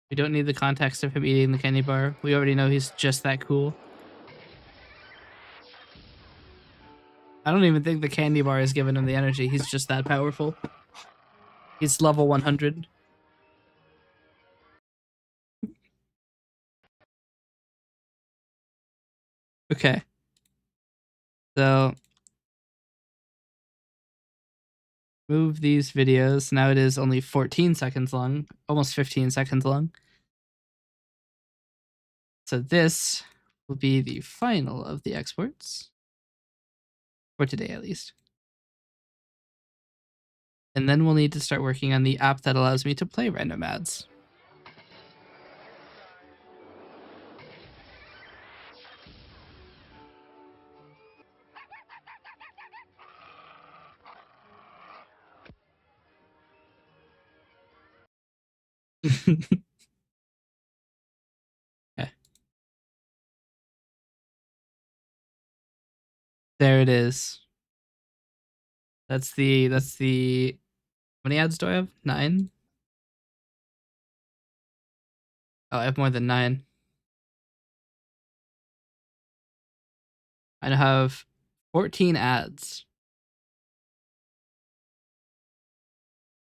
We don't need the context of him eating the candy bar. We already know he's just that cool. I don't even think the candy bar is giving him the energy. He's just that powerful. He's level 100. Okay. So move these videos. Now it is only 14 seconds long, almost 15 seconds long. So this will be the final of the exports. For today, at least. And then we'll need to start working on the app that allows me to play random ads. Okay. There it is. That's the how many ads do I have? 9? Oh, I have more than 9. I now have 14 ads.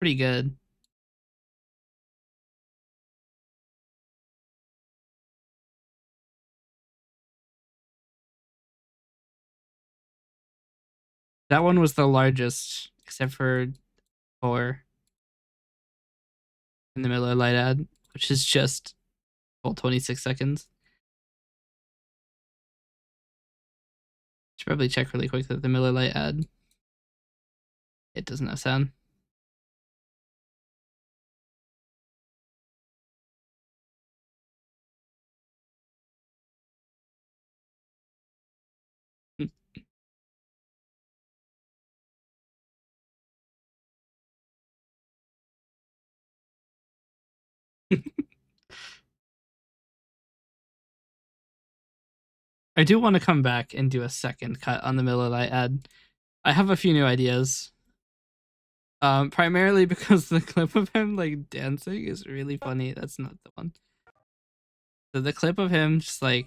Pretty good. That one was the largest, except for 4 in the Miller Lite ad, which is just full 26 seconds. Should probably check really quick that the Miller Lite ad, it doesn't have sound. I do want to come back and do a second cut on the Miller Lite ad. I have a few new ideas. Primarily because the clip of him like dancing is really funny. That's not the one. So the clip of him just like,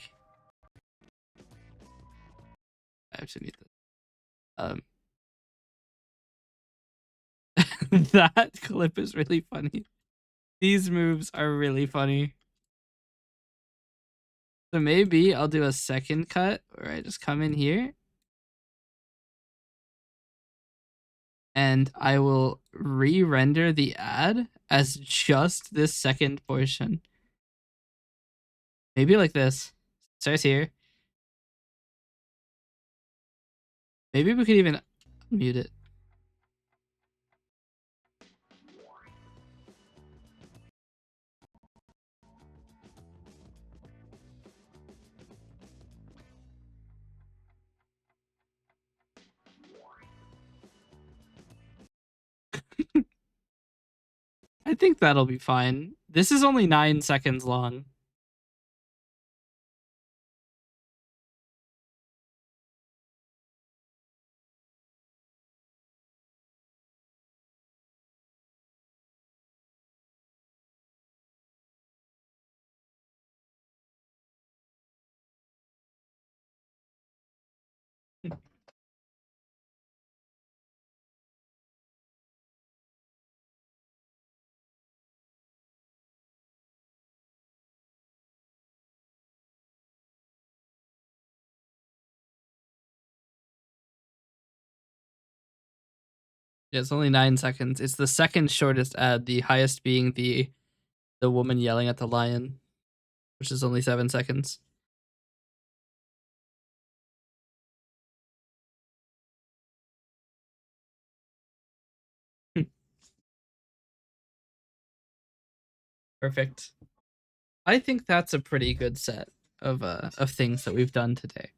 I actually need this. That clip is really funny. These moves are really funny. So maybe I'll do a second cut where I just come in here and I will re-render the ad as just this second portion. Maybe like this. Starts here. Maybe we could even mute it. I think that'll be fine. This is only 9 seconds long. Yeah, it's only 9 seconds. It's the second shortest ad, the highest being the woman yelling at the lion, which is only 7 seconds. Perfect. I think that's a pretty good set of things that we've done today.